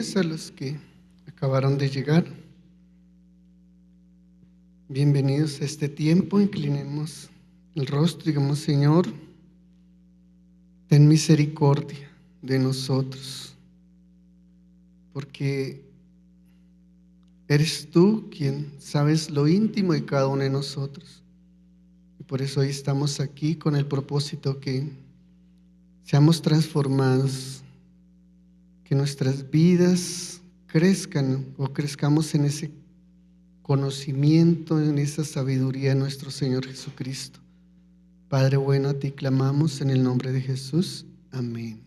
A los que acabaron de llegar, bienvenidos a este tiempo. Inclinemos el rostro, digamos: Señor, ten misericordia de nosotros, porque eres tú quien sabes lo íntimo de cada uno de nosotros. Y por eso hoy estamos aquí con el propósito que seamos transformados, que nuestras vidas crezcan o crezcamos en ese conocimiento, en esa sabiduría de nuestro Señor Jesucristo. Padre bueno, a ti clamamos en el nombre de Jesús. Amén.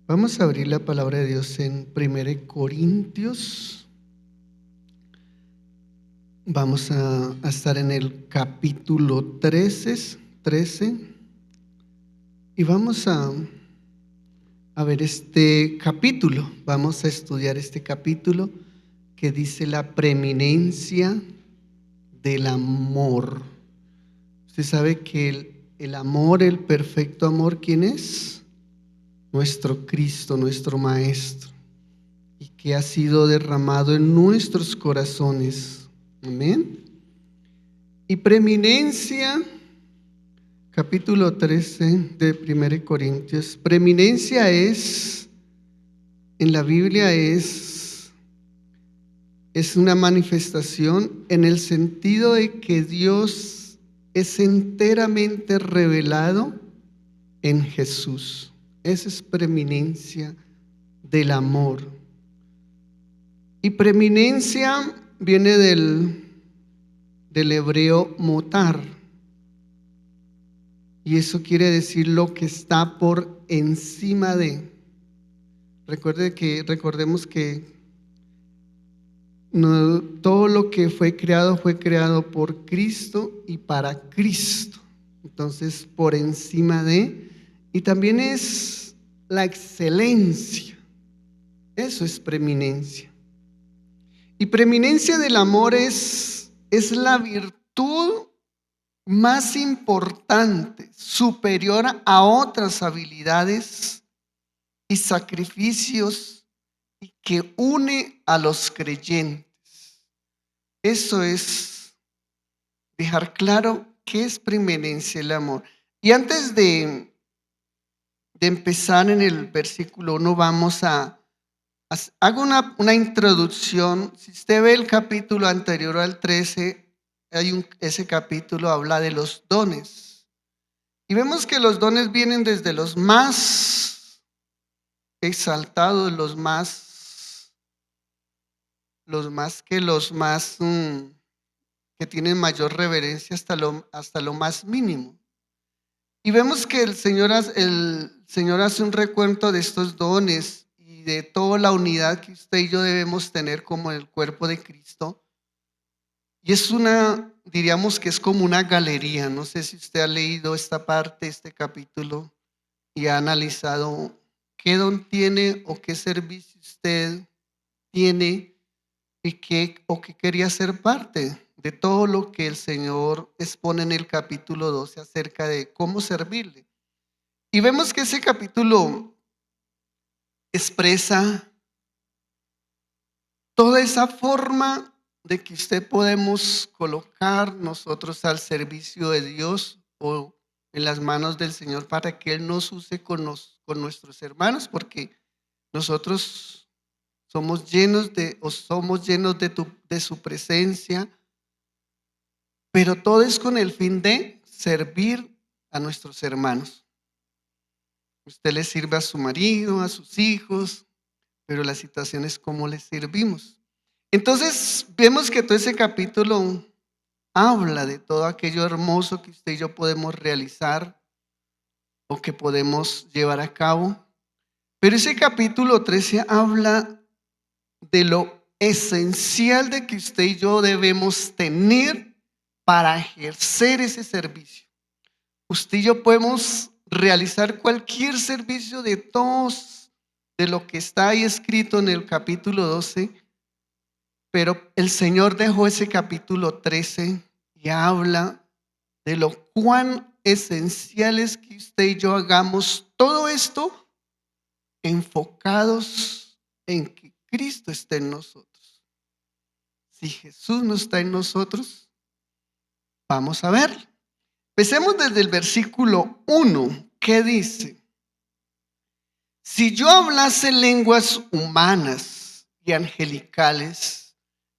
Vamos a abrir la palabra de Dios en 1 Corintios. Vamos a estar en el capítulo 13 y vamos a ver este capítulo. Vamos a estudiar este capítulo que dice la preeminencia del amor. Usted sabe que el amor, el perfecto amor, ¿quién es? Nuestro Cristo, nuestro Maestro, y que ha sido derramado en nuestros corazones. Amén. Y preeminencia, capítulo 13 de 1 Corintios. Preeminencia es, en la Biblia es una manifestación en el sentido de que Dios es enteramente revelado en Jesús. Esa es preeminencia del amor. Y preeminencia viene del hebreo motar. Y eso quiere decir lo que está por encima de. Recordemos que no, todo lo que fue creado por Cristo y para Cristo. Entonces, por encima de, y también es la excelencia. Eso es preeminencia. Y preeminencia del amor es la virtud más importante, superior a otras habilidades y sacrificios, y que une a los creyentes. Eso es dejar claro qué es preeminencia el amor. Y antes de empezar en el versículo 1, vamos hago una introducción. Si usted ve el capítulo anterior al 13, ese capítulo habla de los dones. Y vemos que los dones vienen desde los más exaltados, los más que tienen mayor reverencia, hasta lo más mínimo. Y vemos que el Señor hace un recuento de estos dones y de toda la unidad que usted y yo debemos tener como el cuerpo de Cristo. Y diríamos que es como una galería. No sé si usted ha leído esta parte, este capítulo, y ha analizado qué don tiene o qué servicio usted tiene y qué quería ser parte de todo lo que el Señor expone en el capítulo 12 acerca de cómo servirle. Y vemos que ese capítulo expresa toda esa forma de que usted podemos colocar nosotros al servicio de Dios o en las manos del Señor para que Él nos use con nuestros hermanos, porque nosotros somos llenos de su presencia, pero todo es con el fin de servir a nuestros hermanos. Usted le sirve a su marido, a sus hijos, pero la situación es cómo le servimos. Entonces vemos que todo ese capítulo habla de todo aquello hermoso que usted y yo podemos realizar o que podemos llevar a cabo. Pero ese capítulo 13 habla de lo esencial de que usted y yo debemos tener para ejercer ese servicio. Usted y yo podemos realizar cualquier servicio de todos, de lo que está ahí escrito en el capítulo 12, pero el Señor dejó ese capítulo 13 y habla de lo cuán esencial es que usted y yo hagamos todo esto enfocados en que Cristo esté en nosotros. Si Jesús no está en nosotros, vamos a ver. Empecemos desde el versículo 1, que dice: si yo hablase lenguas humanas y angelicales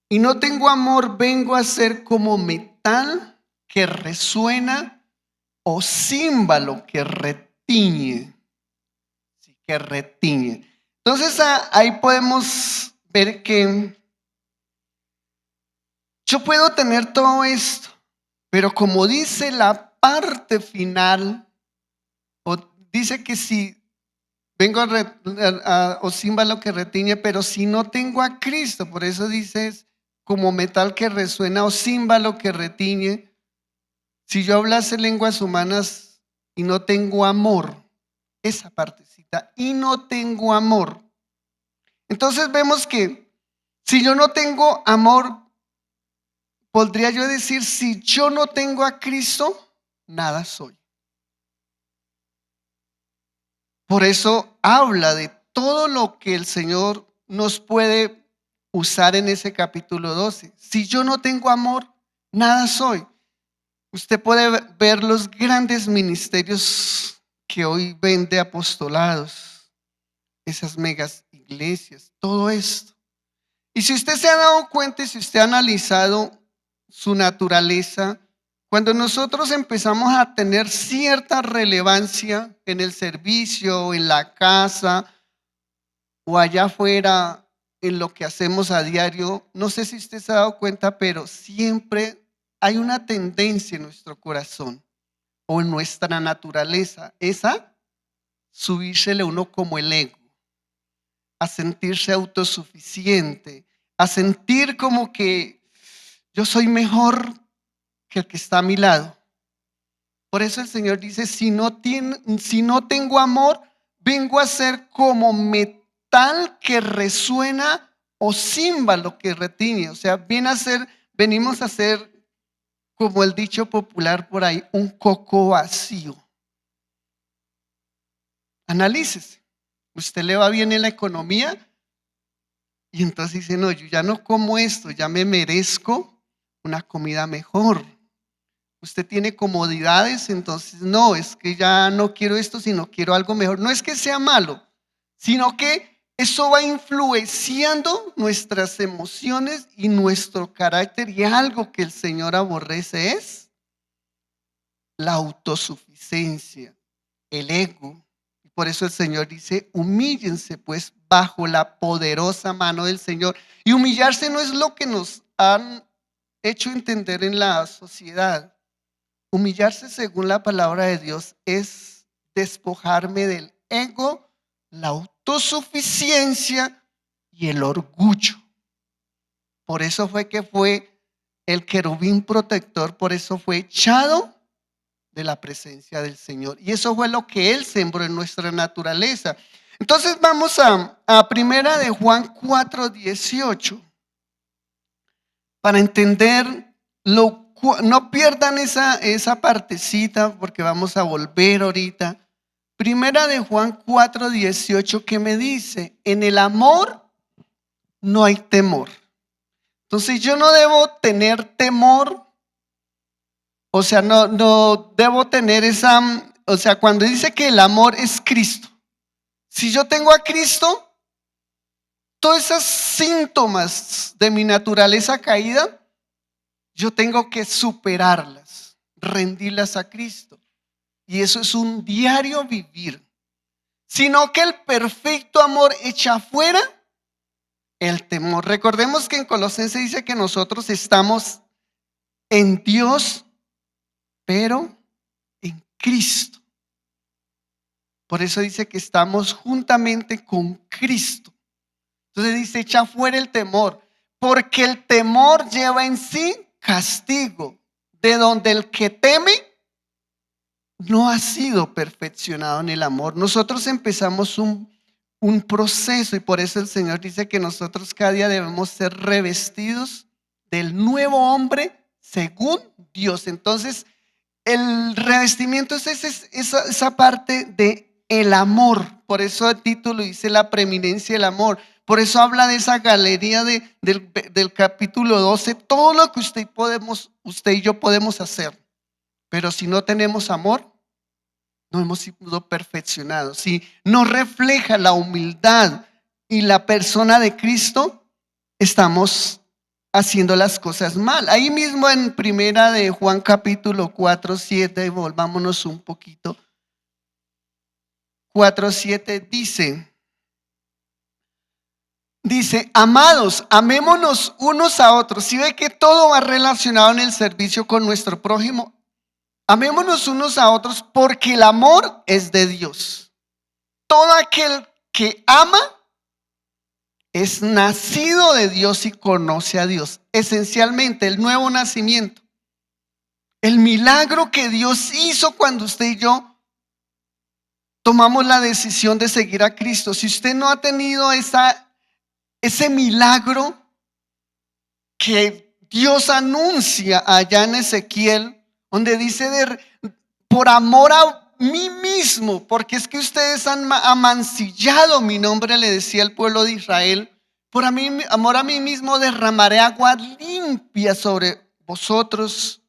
y no tengo amor, vengo a ser como metal que resuena o címbalo que retiñe. Sí, que retiñe. Entonces ahí podemos ver que yo puedo tener todo esto, pero como dice la parte final, o dice que si vengo o címbalo que retiñe, pero si no tengo a Cristo, por eso dices como metal que resuena o címbalo que retiñe. Si yo hablase lenguas humanas y no tengo amor, esa partecita, y no tengo amor. Entonces vemos que si yo no tengo amor, podría yo decir, si yo no tengo a Cristo, nada soy. Por eso habla de todo lo que el Señor nos puede usar en ese capítulo 12. Si yo no tengo amor, nada soy. Usted puede ver los grandes ministerios que hoy ven de apostolados, esas megas iglesias, todo esto. Y si usted se ha dado cuenta y si usted ha analizado su naturaleza, cuando nosotros empezamos a tener cierta relevancia en el servicio, en la casa o allá afuera, en lo que hacemos a diario, no sé si usted se ha dado cuenta, pero siempre hay una tendencia en nuestro corazón o en nuestra naturaleza, esa subírsele uno como el ego, a sentirse autosuficiente, a sentir como que yo soy mejor que el que está a mi lado. Por eso el Señor dice, si no tengo amor, vengo a ser como metal que resuena o címbalo que retiñe. O sea, venimos a ser, como el dicho popular por ahí, un coco vacío. Analícese. Usted le va bien en la economía y entonces dice, no, yo ya no como esto, ya me merezco una comida mejor. Usted tiene comodidades, entonces no, es que ya no quiero esto, sino quiero algo mejor. No es que sea malo, sino que eso va influenciando nuestras emociones y nuestro carácter. Y algo que el Señor aborrece es la autosuficiencia, el ego. Y por eso el Señor dice, humíllense pues bajo la poderosa mano del Señor. Y humillarse no es lo que nos han hecho entender en la sociedad. Humillarse según la palabra de Dios es despojarme del ego, la autosuficiencia y el orgullo. Por eso fue que fue el querubín protector, por eso fue echado de la presencia del Señor. Y eso fue lo que Él sembró en nuestra naturaleza. Entonces vamos a primera de Juan 4:18 para entender no pierdan esa partecita porque vamos a volver ahorita. Primera de Juan 4:18 que me dice, en el amor no hay temor. Entonces yo no debo tener temor, o sea, no debo tener o sea, cuando dice que el amor es Cristo. Si yo tengo a Cristo, todos esos síntomas de mi naturaleza caída, yo tengo que superarlas, rendirlas a Cristo. Y eso es un diario vivir. Sino que el perfecto amor echa fuera el temor. Recordemos que en Colosenses dice que nosotros estamos en Dios, pero en Cristo. Por eso dice que estamos juntamente con Cristo. Entonces dice, echa fuera el temor, porque el temor lleva en sí castigo, de donde el que teme no ha sido perfeccionado en el amor. Nosotros empezamos un proceso y por eso el Señor dice que nosotros cada día debemos ser revestidos del nuevo hombre según Dios. Entonces, el revestimiento es esa parte de el amor. Por eso el título dice la preeminencia del amor, Por eso habla de esa galería del capítulo 12, todo lo que usted y yo podemos hacer. Pero si no tenemos amor, no hemos sido perfeccionados. Si no refleja la humildad y la persona de Cristo, estamos haciendo las cosas mal. Ahí mismo en primera de Juan capítulo 4:7, volvámonos un poquito. 4:7 dice, amados, amémonos unos a otros. Si ve que todo va relacionado en el servicio con nuestro prójimo, amémonos unos a otros porque el amor es de Dios. Todo aquel que ama es nacido de Dios y conoce a Dios. Esencialmente, el nuevo nacimiento, el milagro que Dios hizo cuando usted y yo tomamos la decisión de seguir a Cristo. Si usted no ha tenido ese milagro que Dios anuncia allá en Ezequiel, donde dice por amor a mí mismo, porque es que ustedes han amancillado mi nombre, le decía el pueblo de Israel, por amor a mí mismo derramaré agua limpia sobre vosotros,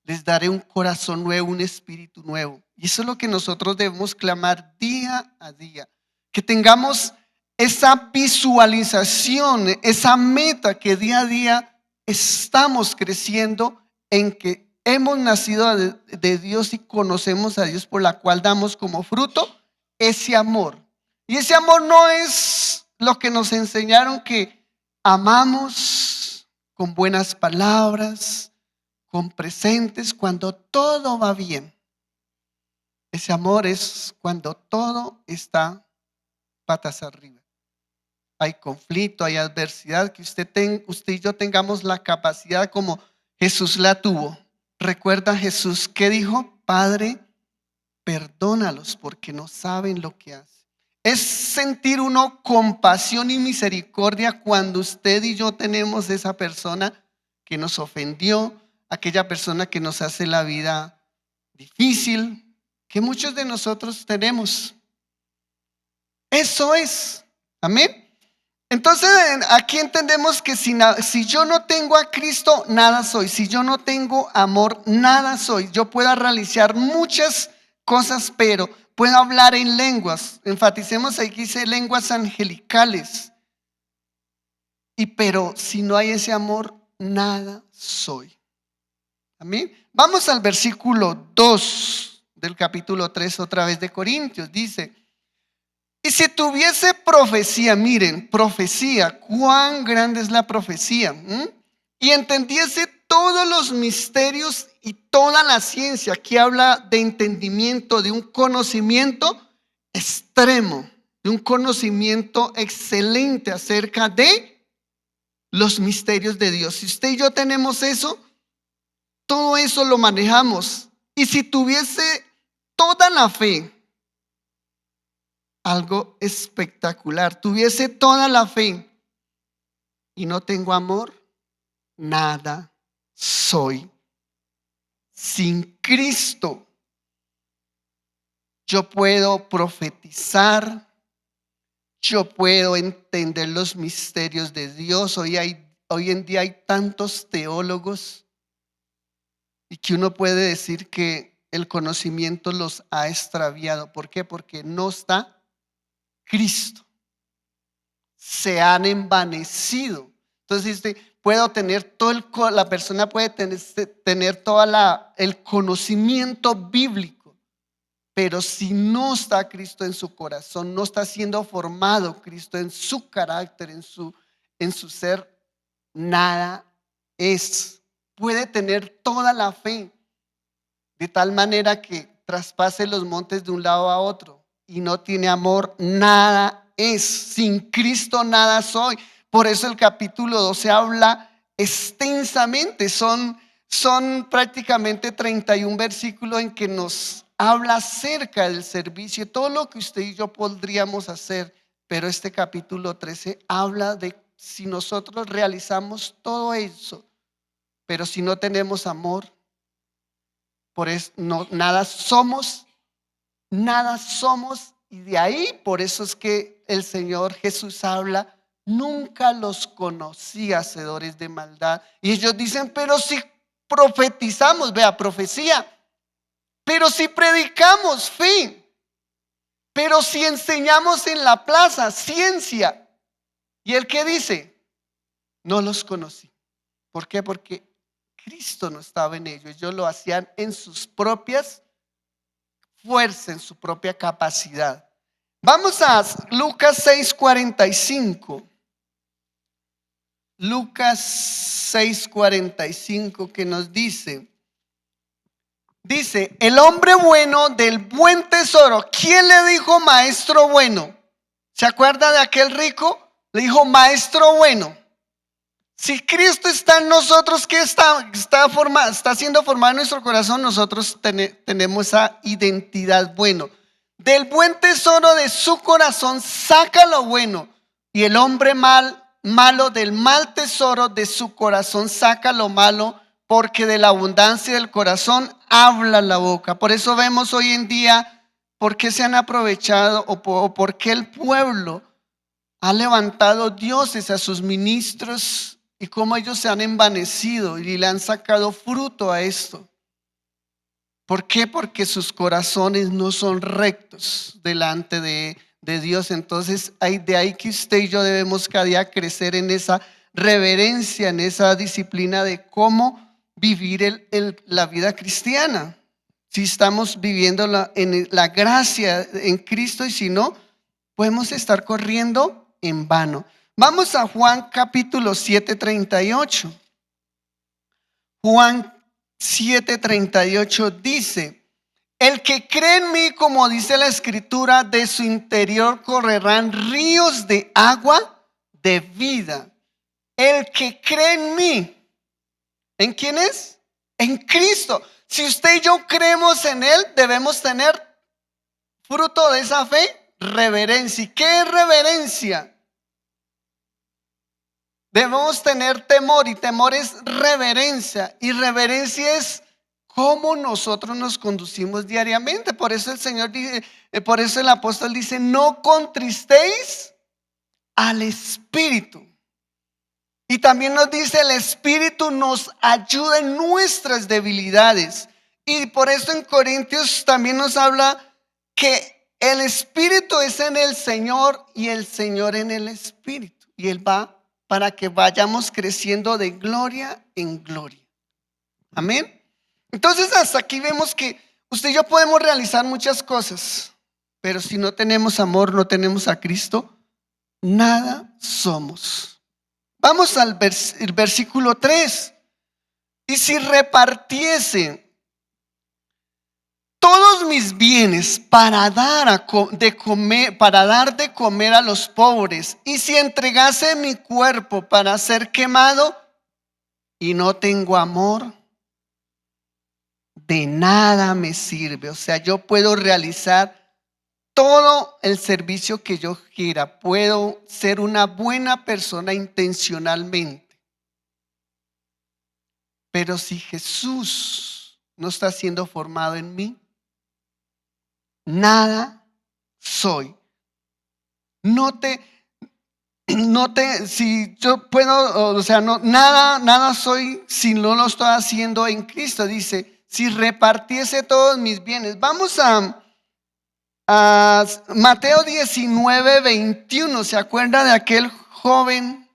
les daré un corazón nuevo, un espíritu nuevo. Y eso es lo que nosotros debemos clamar día a día, que tengamos esa visualización, esa meta que día a día estamos creciendo en que hemos nacido de Dios y conocemos a Dios, por la cual damos como fruto ese amor. Y ese amor no es lo que nos enseñaron, que amamos con buenas palabras, con presentes, cuando todo va bien. Ese amor es cuando todo está patas arriba. Hay conflicto, hay adversidad, que usted y yo tengamos la capacidad como Jesús la tuvo. Recuerda Jesús que dijo: Padre, perdónalos porque no saben lo que hacen. Es sentir uno compasión y misericordia cuando usted y yo tenemos esa persona que nos ofendió, aquella persona que nos hace la vida difícil, que muchos de nosotros tenemos. Eso es. Amén. Entonces aquí entendemos que si yo no tengo a Cristo, nada soy. Si yo no tengo amor, nada soy. Yo puedo realizar muchas cosas, pero puedo hablar en lenguas. Enfaticemos aquí, dice lenguas angelicales. Pero si no hay ese amor, nada soy. Amén. Vamos al versículo 2 del capítulo 3 otra vez de Corintios. Dice: y si tuviese profecía, miren, profecía, cuán grande es la profecía, y entendiese todos los misterios y toda la ciencia, que habla de entendimiento, de un conocimiento extremo, de un conocimiento excelente acerca de los misterios de Dios. Si usted y yo tenemos eso, todo eso lo manejamos. Y si tuviese toda la fe, algo espectacular, tuviese toda la fe y no tengo amor, nada soy. Sin Cristo yo puedo profetizar, yo puedo entender los misterios de Dios. Hoy en día hay tantos teólogos y que uno puede decir que el conocimiento los ha extraviado. ¿Por qué? Porque no está Cristo. Se han envanecido. Entonces puedo tener la persona puede tener todo el conocimiento bíblico, pero si no está Cristo en su corazón, no está siendo formado Cristo en su carácter, en su ser, nada es. Puede tener toda la fe de tal manera que traspase los montes de un lado a otro, y no tiene amor, nada es. Sin Cristo nada soy. Por eso el capítulo 12 habla extensamente. Son prácticamente 31 versículos en que nos habla acerca del servicio, todo lo que usted y yo podríamos hacer. Pero este capítulo 13 habla de si nosotros realizamos todo eso, pero si no tenemos amor, por eso nada somos. Y de ahí, por eso es que el Señor Jesús habla Nunca los conocí, hacedores de maldad. Y ellos dicen, pero si profetizamos, vea, profecía, pero si predicamos, fe, pero si enseñamos en la plaza, ciencia. ¿Y él qué dice? No los conocí. ¿Por qué? Porque Cristo no estaba en ellos. Ellos lo hacían en sus propias fuerzas, en su propia capacidad. Vamos a Lucas 6:45. Lucas 6:45 que nos dice, el hombre bueno del buen tesoro. ¿Quién le dijo maestro bueno? ¿Se acuerda de aquel rico? Le dijo maestro bueno. Si Cristo está en nosotros, ¿qué está siendo formado en nuestro corazón? Nosotros tenemos esa identidad bueno. Del buen tesoro de su corazón saca lo bueno, y el hombre malo del mal tesoro de su corazón saca lo malo, porque de la abundancia del corazón habla la boca. Por eso vemos hoy en día por qué se han aprovechado o por qué el pueblo ha levantado dioses a sus ministros y cómo ellos se han envanecido y le han sacado fruto a esto. ¿Por qué? Porque sus corazones no son rectos delante de Dios. Entonces, de ahí que usted y yo debemos cada día crecer en esa reverencia, en esa disciplina de cómo vivir la vida cristiana. Si estamos viviendo en la gracia en Cristo, y si no, podemos estar corriendo en vano. Vamos a Juan capítulo 7:38. Juan 7:38 dice: el que cree en mí, como dice la escritura, de su interior correrán ríos de agua de vida. El que cree en mí, ¿en quién es? En Cristo. Si usted y yo creemos en Él, debemos tener fruto de esa fe, reverencia. ¿Y qué es reverencia? Debemos tener temor, y temor es reverencia, y reverencia es cómo nosotros nos conducimos diariamente. Por eso el Señor dice, por eso el apóstol dice: no contristéis al Espíritu. Y también nos dice: el Espíritu nos ayuda en nuestras debilidades. Y por eso en Corintios también nos habla que el Espíritu es en el Señor y el Señor en el Espíritu. Y Él va para que vayamos creciendo de gloria en gloria. Amén. Entonces, hasta aquí vemos que usted y yo podemos realizar muchas cosas, pero si no tenemos amor, no tenemos a Cristo, nada somos. Vamos al el versículo 3. Y si repartiese todos mis bienes para dar de comer a los pobres, y si entregase mi cuerpo para ser quemado y no tengo amor, de nada me sirve. O sea, yo puedo realizar todo el servicio que yo quiera, puedo ser una buena persona intencionalmente, pero si Jesús no está siendo formado en mí, nada soy. Si yo puedo, o sea, nada soy si no lo estoy haciendo en Cristo. Dice: si repartiese todos mis bienes. Vamos a Mateo 19:21. ¿Se acuerda de aquel joven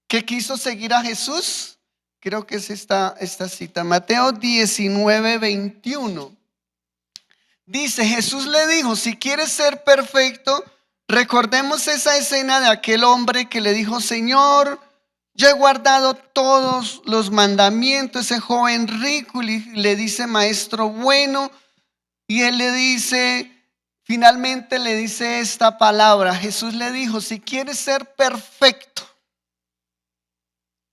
que quiso seguir a Jesús? Creo que es esta cita. Mateo 19:21. Dice: Jesús le dijo: si quieres ser perfecto. Recordemos esa escena de aquel hombre que le dijo: Señor, yo he guardado todos los mandamientos. Ese joven rico le dice: maestro bueno. Y él le dice, finalmente le dice esta palabra. Jesús le dijo: si quieres ser perfecto,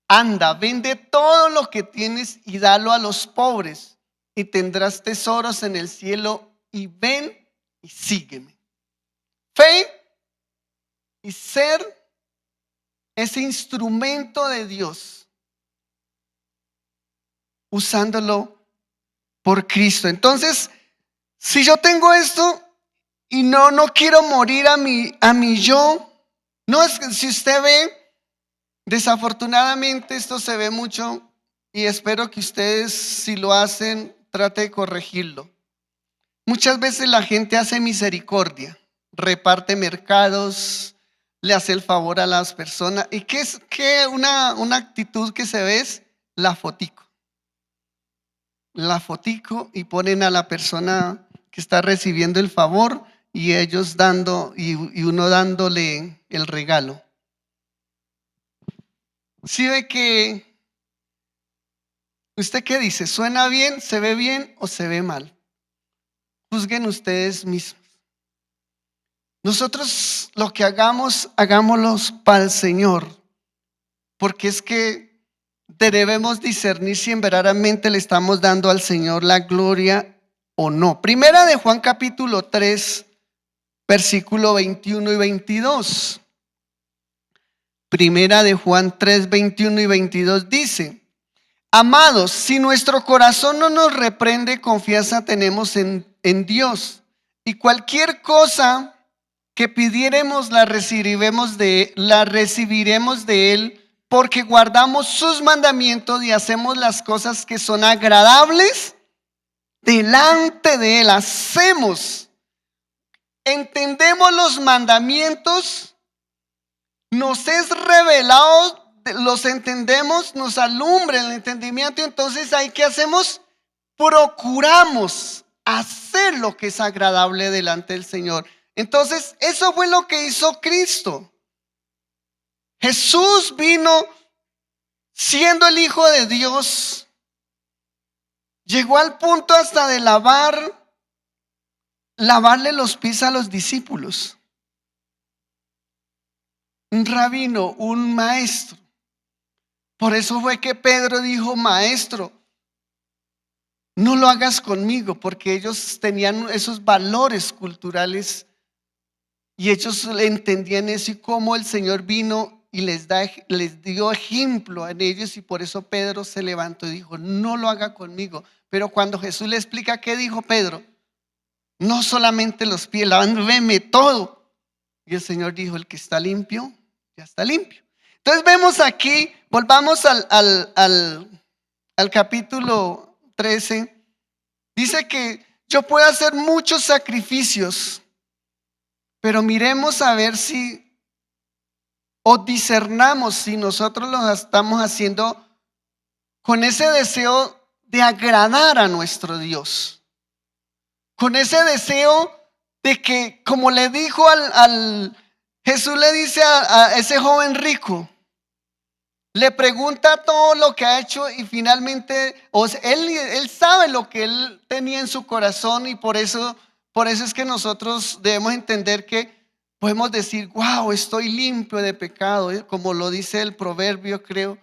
anda, vende todo lo que tienes y dalo a los pobres, y tendrás tesoros en el cielo, y ven y sígueme. Fe y ser ese instrumento de Dios, usándolo por Cristo. Entonces, si yo tengo esto y no quiero morir a mi yo, No es que si usted ve, desafortunadamente esto se ve mucho y espero que ustedes, si lo hacen, trate de corregirlo. Muchas veces la gente hace misericordia, reparte mercados, le hace el favor a las personas. ¿Y qué es una actitud que se ve? Es la fotico. La fotico y ponen a la persona que está recibiendo el favor y ellos dando y uno dándole el regalo. ¿Sí ve que usted qué dice? ¿Suena bien, se ve bien o se ve mal? Juzguen ustedes mismos. Nosotros lo que hagamos, hagámoslo para el Señor, porque es que debemos discernir si verdaderamente le estamos dando al Señor la gloria o no. Primera de Juan capítulo 3, versículo 21 y 22. Primera de Juan 3, 21 y 22 dice: amados, si nuestro corazón no nos reprende, confianza tenemos en Dios, y cualquier cosa que pidiéremos la recibiremos de Él, porque guardamos sus mandamientos y hacemos las cosas que son agradables delante de Él. Entendemos los mandamientos, nos es revelado, los entendemos, nos alumbra el entendimiento. Entonces, ¿qué hacemos? Procuramos hacer lo que es agradable delante del Señor. Entonces, eso fue lo que hizo Cristo. Jesús vino siendo el Hijo de Dios. Llegó al punto hasta de lavarle los pies a los discípulos. Un rabino, un maestro. Por eso fue que Pedro dijo: maestro, no lo hagas conmigo, porque ellos tenían esos valores culturales y ellos entendían eso, y cómo el Señor vino y les dio ejemplo a ellos, y por eso Pedro se levantó y dijo: no lo haga conmigo. Pero cuando Jesús le explica, ¿qué dijo Pedro? No solamente los pies, lávenme todo. Y el Señor dijo: el que está limpio, ya está limpio. Entonces vemos aquí, volvamos al capítulo 13. Dice que yo puedo hacer muchos sacrificios, pero miremos a ver si, o discernamos si nosotros los estamos haciendo con ese deseo de agradar a nuestro Dios, con ese deseo de que, como le dijo Jesús le dice a ese joven rico, le pregunta todo lo que ha hecho y finalmente él sabe lo que él tenía en su corazón, y por eso es que nosotros debemos entender que podemos decir: wow, estoy limpio de pecado, como lo dice el proverbio, creo,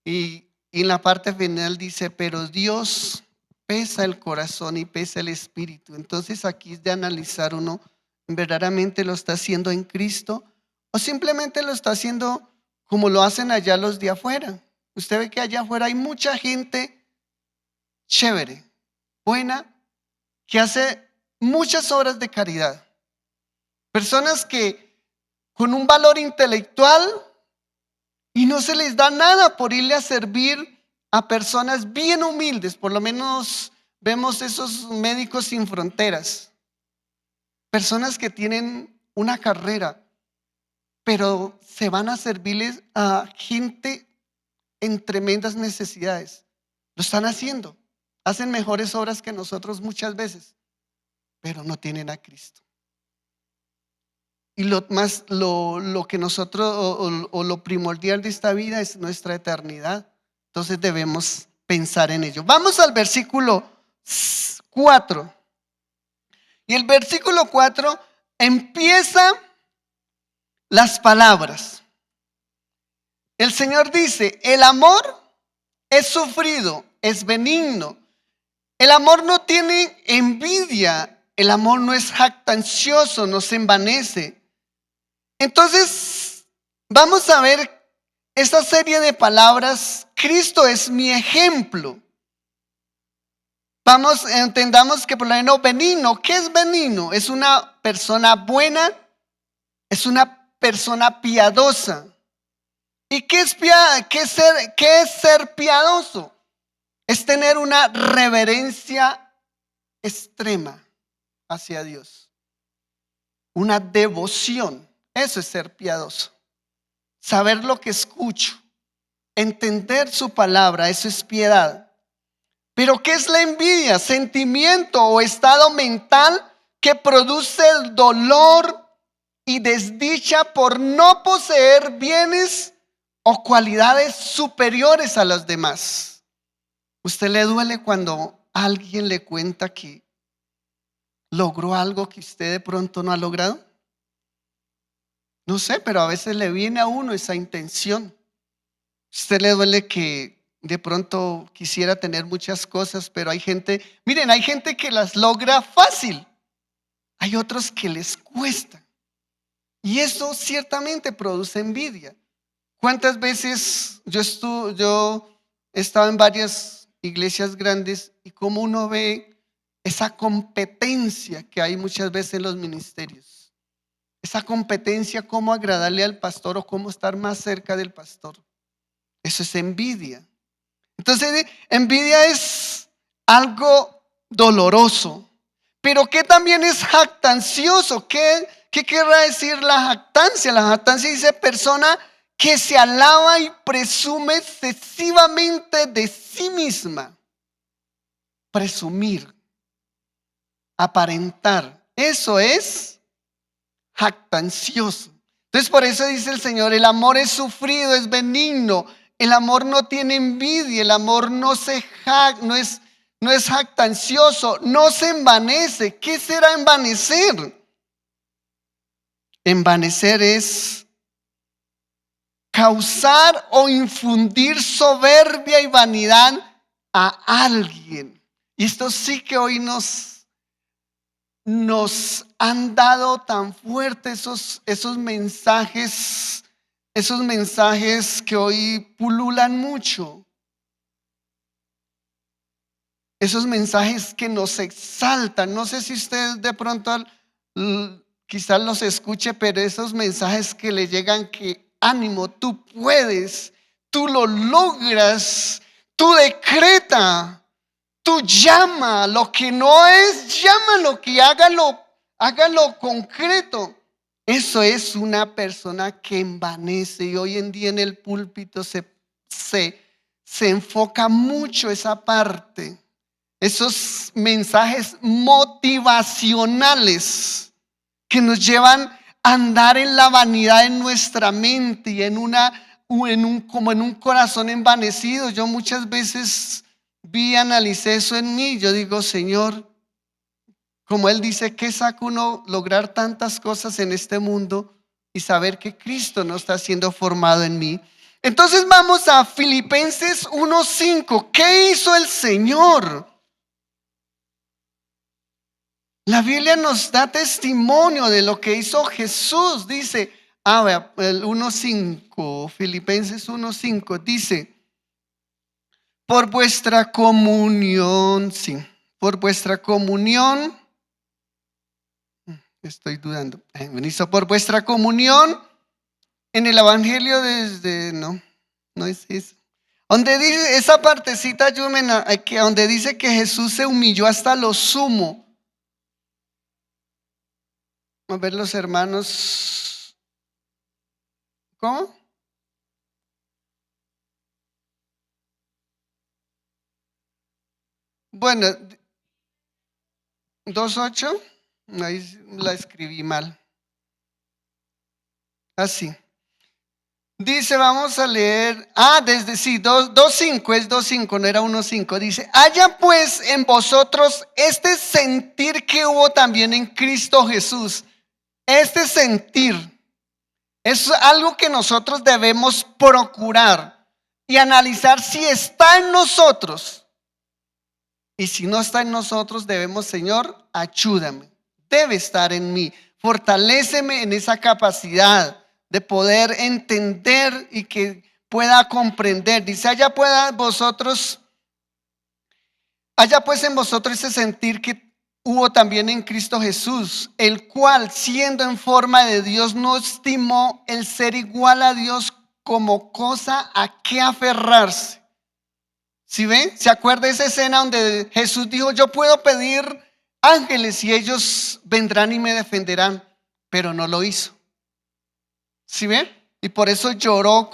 y en la parte final dice: pero Dios pesa el corazón y pesa el espíritu. Entonces aquí es de analizar uno, ¿verdaderamente lo está haciendo en Cristo o simplemente lo está haciendo como lo hacen allá los de afuera? Usted ve que allá afuera hay mucha gente chévere, buena, que hace muchas obras de caridad. Personas que con un valor intelectual, y no se les da nada por irle a servir a personas bien humildes. Por lo menos vemos esos Médicos Sin Fronteras. Personas que tienen una carrera, pero se van a servirles a gente en tremendas necesidades. Lo están haciendo. Hacen mejores obras que nosotros muchas veces, pero no tienen a Cristo. Y lo que nosotros, o lo primordial de esta vida es nuestra eternidad. Entonces debemos pensar en ello. Vamos al versículo 4. Y el versículo 4 empieza las palabras. El Señor dice: el amor es sufrido, es benigno. El amor no tiene envidia. El amor no es jactancioso, no se envanece. Entonces, vamos a ver esta serie de palabras. Cristo es mi ejemplo. Entendamos que por lo menos benigno. ¿Qué es benigno? Es una persona buena, es una persona piadosa. ¿Y qué es ser piadoso? Es tener una reverencia extrema hacia Dios. Una devoción. Eso es ser piadoso. Saber lo que escucho. Entender su palabra. Eso es piedad. Pero ¿qué es la envidia? Sentimiento o estado mental que produce el dolor y desdicha por no poseer bienes o cualidades superiores a los demás. ¿Usted le duele cuando alguien le cuenta que logró algo que usted de pronto no ha logrado? No sé, pero a veces le viene a uno esa intención. ¿Usted le duele que de pronto quisiera tener muchas cosas, pero hay gente, miren, hay gente que las logra fácil, hay otros que les cuesta? Y eso ciertamente produce envidia. ¿Cuántas veces yo he estado en varias iglesias grandes y cómo uno ve esa competencia que hay muchas veces en los ministerios? Esa competencia, cómo agradarle al pastor o cómo estar más cerca del pastor. Eso es envidia. Entonces, envidia es algo doloroso. Pero ¿qué también es jactancioso? ¿Qué querrá decir la jactancia? La jactancia dice persona que se alaba y presume excesivamente de sí misma. Presumir, aparentar. Eso es jactancioso. Entonces por eso dice el Señor, el amor es sufrido, es benigno. El amor no tiene envidia, el amor no es jactancioso, no se envanece. ¿Qué será envanecer? Envanecer es causar o infundir soberbia y vanidad a alguien. Y esto sí que hoy nos han dado tan fuerte esos mensajes que hoy pululan mucho. Esos mensajes que nos exaltan. No sé si usted de pronto quizás los escuche, pero esos mensajes que le llegan que ánimo, tú puedes, tú lo logras, tú decreta, tú llama, lo que no es, llámalo, que hágalo concreto. Eso es una persona que envanece, y hoy en día en el púlpito se enfoca mucho esa parte. Esos mensajes motivacionales que nos llevan a andar en la vanidad en nuestra mente y como en un corazón envanecido. Yo muchas veces analicé eso en mí. Yo digo, Señor, como Él dice, ¿qué saca uno lograr tantas cosas en este mundo y saber que Cristo no está siendo formado en mí? Entonces vamos a Filipenses 1:5. ¿Qué hizo el Señor? La Biblia nos da testimonio de lo que hizo Jesús. Dice, el 1:5, Filipenses 1:5, dice, por vuestra comunión, estoy dudando, por vuestra comunión en el Evangelio no es eso. Donde dice, esa partecita, donde dice que Jesús se humilló hasta lo sumo. A ver los hermanos. ¿Cómo? Bueno, 2:8. Ahí la escribí mal. Así. Dice, vamos a leer. 2:5, es 2:5, no era 1:5. Dice, haya pues en vosotros este sentir que hubo también en Cristo Jesús. Este sentir es algo que nosotros debemos procurar y analizar si está en nosotros. Y si no está en nosotros, debemos, Señor, ayúdame. Debe estar en mí. Fortaléceme en esa capacidad de poder entender y que pueda comprender. Dice, haya pues en vosotros ese sentir hubo también en Cristo Jesús, el cual, siendo en forma de Dios, no estimó el ser igual a Dios como cosa a que aferrarse. ¿Sí ven? ¿Se acuerda esa escena donde Jesús dijo: yo puedo pedir ángeles y ellos vendrán y me defenderán? Pero no lo hizo. ¿Sí ven? Y por eso lloró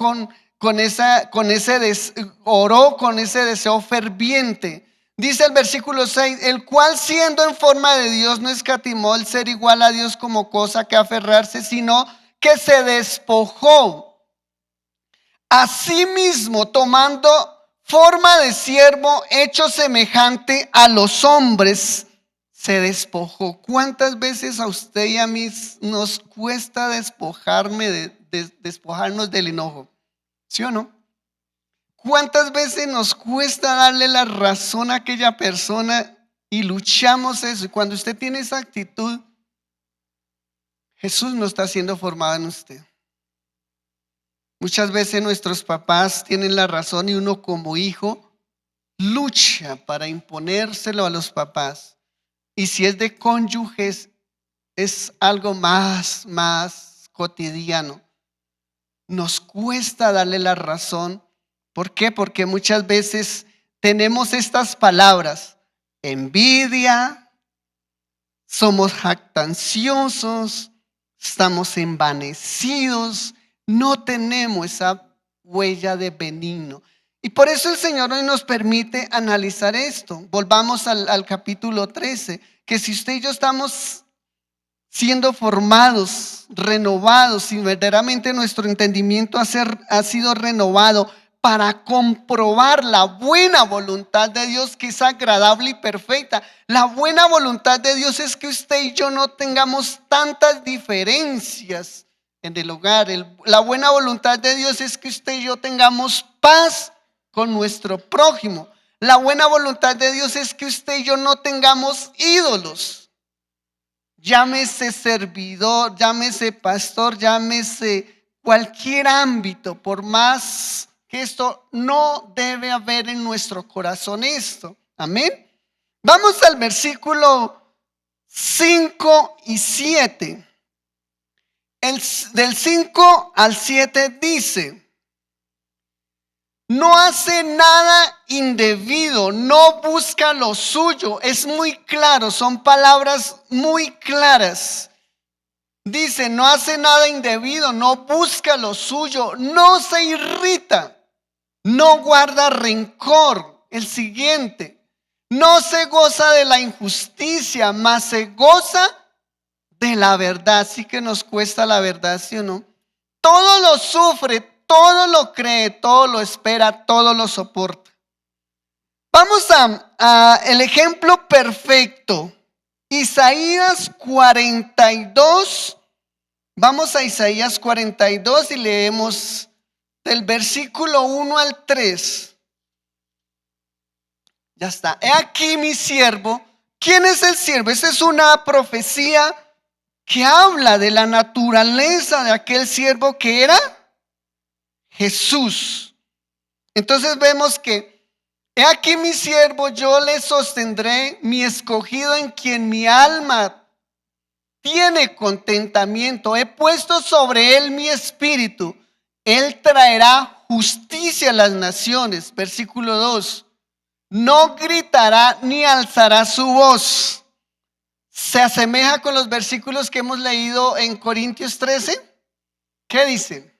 oró con ese deseo ferviente. Dice el versículo 6: el cual, siendo en forma de Dios, no escatimó el ser igual a Dios como cosa que aferrarse, sino que se despojó a sí mismo, tomando forma de siervo, hecho semejante a los hombres, se despojó. ¿Cuántas veces a usted y a mí nos cuesta despojarnos del enojo? ¿Sí o no? ¿Cuántas veces nos cuesta darle la razón a aquella persona y luchamos eso? Y cuando usted tiene esa actitud, Jesús no está siendo formado en usted. Muchas veces nuestros papás tienen la razón y uno como hijo lucha para imponérselo a los papás. Y si es de cónyuges, es algo más cotidiano. Nos cuesta darle la razón. ¿Por qué? Porque muchas veces tenemos estas palabras: envidia, somos jactanciosos, estamos envanecidos, no tenemos esa huella de benigno. Y por eso el Señor hoy nos permite analizar esto. Volvamos al capítulo 13, que si usted y yo estamos siendo formados, renovados, y verdaderamente nuestro entendimiento ha sido renovado para comprobar la buena voluntad de Dios, que es agradable y perfecta. La buena voluntad de Dios es que usted y yo no tengamos tantas diferencias en el hogar. La buena voluntad de Dios es que usted y yo tengamos paz con nuestro prójimo. La buena voluntad de Dios es que usted y yo no tengamos ídolos. Llámese servidor, llámese pastor, llámese cualquier ámbito, por más que esto no debe haber en nuestro corazón esto. Amén. Vamos al versículo 5 y 7. Del 5 al 7 dice: no hace nada indebido, no busca lo suyo. Es muy claro, son palabras muy claras. Dice: no hace nada indebido, no busca lo suyo, no se irrita, no guarda rencor. El siguiente: no se goza de la injusticia, mas se goza de la verdad. Sí que nos cuesta la verdad, ¿sí o no? Todo lo sufre, todo lo cree, todo lo espera, todo lo soporta. Vamos a el ejemplo perfecto. Isaías 42. Vamos a Isaías 42 y leemos del versículo 1 al 3. Ya está. He aquí mi siervo. ¿Quién es el siervo? Esa es una profecía que habla de la naturaleza de aquel siervo que era Jesús. Entonces vemos que: he aquí mi siervo, yo le sostendré, mi escogido en quien mi alma tiene contentamiento. He puesto sobre él mi espíritu. Él traerá justicia a las naciones. Versículo 2. No gritará ni alzará su voz. Se asemeja con los versículos que hemos leído en Corintios 13. ¿Qué dice?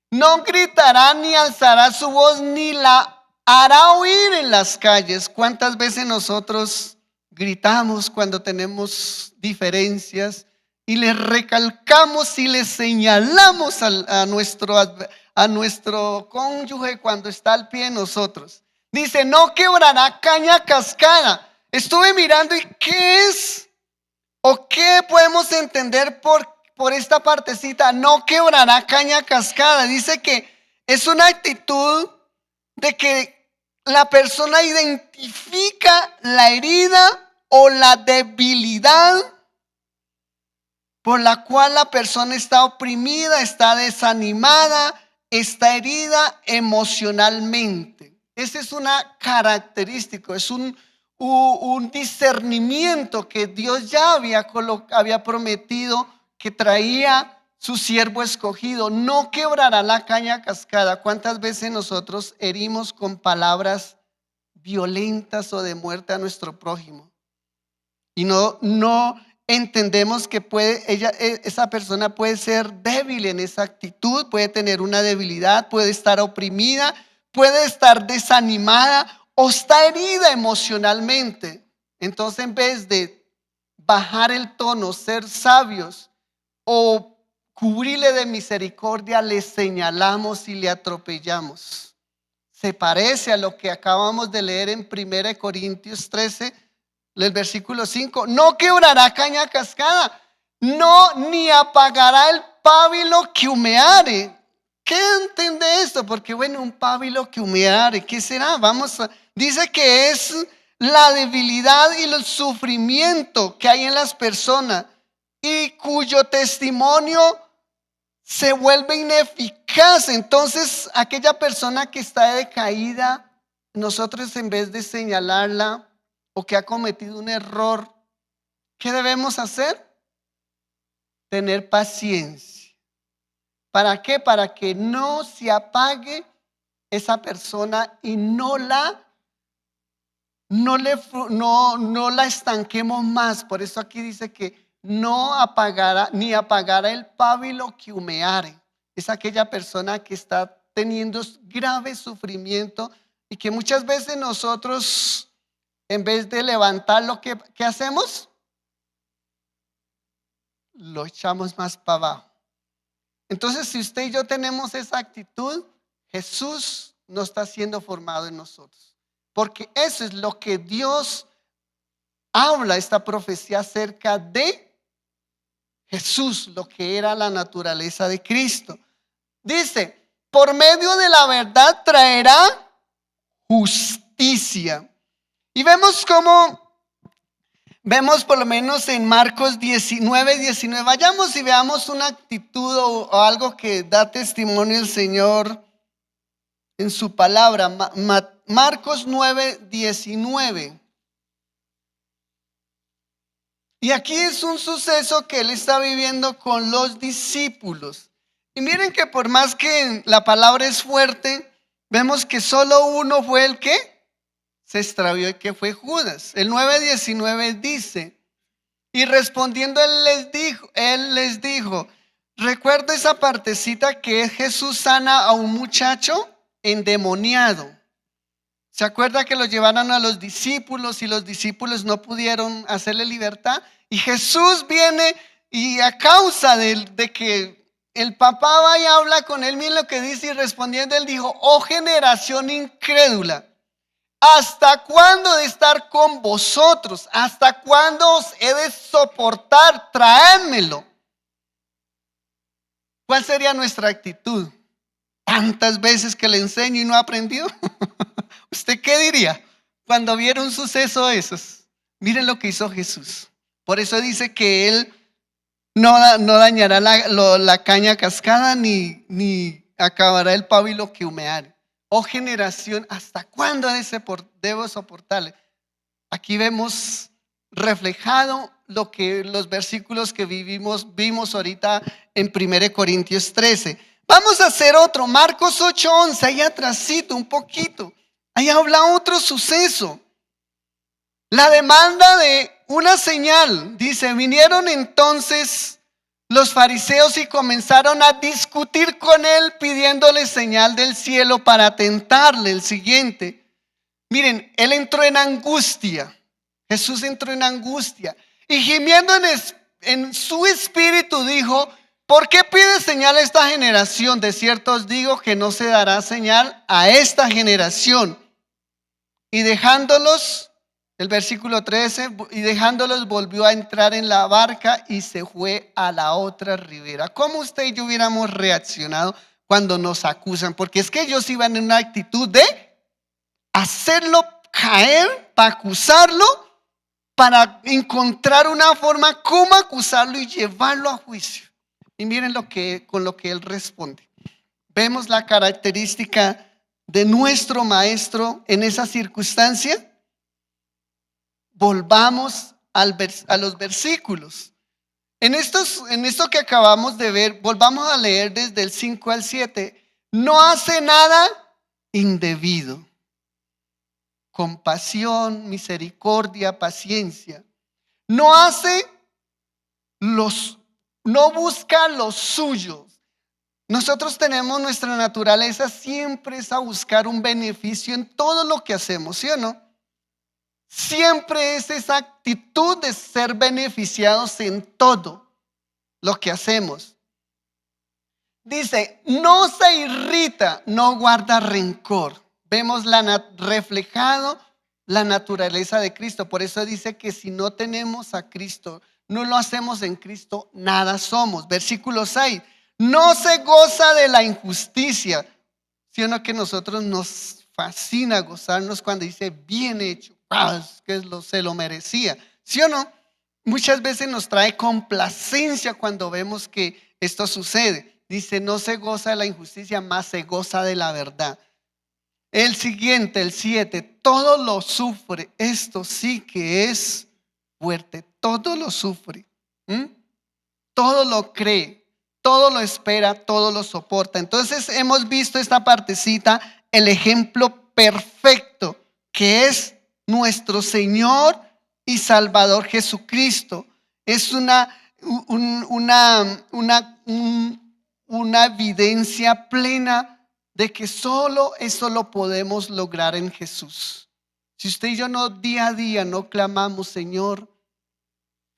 No gritará ni alzará su voz, ni la hará oír en las calles. ¿Cuántas veces nosotros gritamos cuando tenemos diferencias y le recalcamos y le señalamos a nuestro cónyuge cuando está al pie de nosotros? Dice: no quebrará caña cascada. Estuve mirando, ¿y qué es? ¿O qué podemos entender por esta partecita? No quebrará caña cascada. Dice que es una actitud de que la persona identifica la herida o la debilidad por la cual la persona está oprimida, está desanimada, está herida emocionalmente. Esa es una característica, es un discernimiento que Dios ya había prometido que traía su siervo escogido. No quebrará la caña cascada. ¿Cuántas veces nosotros herimos con palabras violentas o de muerte a nuestro prójimo? Y no entendemos que esa persona puede ser débil en esa actitud, puede tener una debilidad, puede estar oprimida, puede estar desanimada o está herida emocionalmente. Entonces, en vez de bajar el tono, ser sabios o cubrirle de misericordia, le señalamos y le atropellamos. Se parece a lo que acabamos de leer en 1 Corintios 13, el versículo 5. No quebrará caña cascada, no, ni apagará el pábilo que humeare. ¿Qué entiende esto? Porque bueno, un pábilo que humeare, ¿qué será? Dice que es la debilidad y el sufrimiento que hay en las personas y cuyo testimonio se vuelve ineficaz. Entonces, aquella persona que está decaída, nosotros en vez de señalarla o que ha cometido un error, ¿qué debemos hacer? Tener paciencia. ¿Para qué? Para que no se apague esa persona y no la estanquemos más. Por eso aquí dice que no apagará ni apagará el pábilo que humeare. Es aquella persona que está teniendo grave sufrimiento y que muchas veces nosotros, en vez de levantarlo, ¿qué hacemos? Lo echamos más para abajo. Entonces, si usted y yo tenemos esa actitud, Jesús no está siendo formado en nosotros. Porque eso es lo que Dios habla, esta profecía acerca de Jesús, lo que era la naturaleza de Cristo. Dice, por medio de la verdad traerá justicia. Y vemos por lo menos en Marcos 19. Vayamos y veamos una actitud o algo que da testimonio el Señor en su palabra. Marcos 9:19. Y aquí es un suceso que él está viviendo con los discípulos. Y miren que por más que la palabra es fuerte, vemos que solo uno fue el que se extravió y que fue Judas. El 9:19 dice, y respondiendo él les dijo, recuerda esa partecita que Jesús sana a un muchacho endemoniado. ¿Se acuerda que lo llevaron a los discípulos y los discípulos no pudieron hacerle libertad? Y Jesús viene y a causa de que el papá va y habla con él, miren lo que dice, y respondiendo él dijo, oh generación incrédula, ¿hasta cuándo de estar con vosotros? ¿Hasta cuándo os he de soportar? Traédmelo. ¿Cuál sería nuestra actitud? Tantas veces que le enseño y no aprendió. ¿Usted qué diría cuando viera un suceso de esos? Miren lo que hizo Jesús. Por eso dice que él no dañará la caña cascada ni acabará el pábilo que humeare. Oh generación, ¿hasta cuándo debo soportarle? Aquí vemos reflejado los versículos que vimos ahorita en 1 Corintios 13. Vamos a hacer otro, Marcos 8:11, ahí atrásito un poquito. Ahí habla otro suceso. La demanda de una señal. Dice, vinieron entonces los fariseos y comenzaron a discutir con él pidiéndole señal del cielo para tentarle. El siguiente. Miren, él entró en angustia. Jesús entró en angustia. Y gimiendo en su espíritu dijo, ¿por qué pide señal a esta generación? De cierto os digo que no se dará señal a esta generación. Y dejándolos, el versículo 13, y dejándolos volvió a entrar en la barca y se fue a la otra ribera. ¿Cómo usted y yo hubiéramos reaccionado cuando nos acusan? Porque es que ellos iban en una actitud de hacerlo caer, para acusarlo, para encontrar una forma como acusarlo y llevarlo a juicio. Y miren con lo que él responde. Vemos la característica de nuestro maestro en esa circunstancia. volvamos a los versículos. En esto que acabamos de ver, volvamos a leer desde el 5 al 7. No hace nada indebido. Compasión, misericordia, paciencia. No busca los suyos. Nosotros tenemos nuestra naturaleza siempre es a buscar un beneficio en todo lo que hacemos, ¿sí o no? Siempre es esa actitud de ser beneficiados en todo lo que hacemos. Dice, no se irrita, no guarda rencor. Vemos reflejado la naturaleza de Cristo. Por eso dice que si no tenemos a Cristo, no lo hacemos en Cristo, nada somos. Versículo 6, no se goza de la injusticia. ¿Sí o no que nosotros nos fascina gozarnos cuando dice bien hecho? Que se lo merecía. ¿Sí o no? Muchas veces nos trae complacencia cuando vemos que esto sucede. Dice, no se goza de la injusticia, más se goza de la verdad. El siguiente, el 7, todo lo sufre. Esto sí que es fuerte. Todo lo sufre. Todo lo cree. Todo lo espera. Todo lo soporta. Entonces hemos visto esta partecita, el ejemplo perfecto que es nuestro Señor y Salvador Jesucristo. Es una evidencia plena de que solo eso lo podemos lograr en Jesús. Si usted y yo no día a día no clamamos, Señor,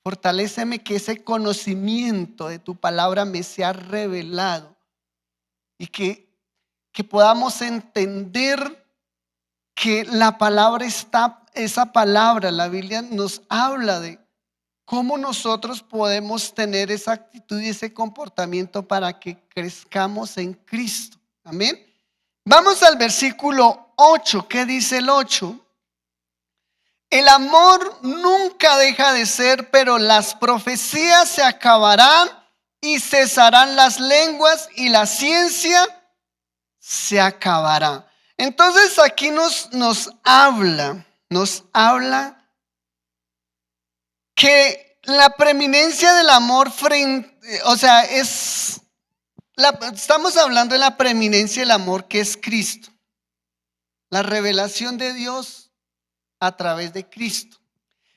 fortaléceme que ese conocimiento de tu palabra me sea revelado y que podamos entender que la palabra esa palabra, la Biblia nos habla de cómo nosotros podemos tener esa actitud y ese comportamiento para que crezcamos en Cristo. Amén. Vamos al versículo 8. ¿Qué dice el 8? El amor nunca deja de ser, pero las profecías se acabarán y cesarán las lenguas y la ciencia se acabará. Entonces aquí nos habla que la preeminencia del amor estamos hablando de la preeminencia del amor que es Cristo. La revelación de Dios a través de Cristo.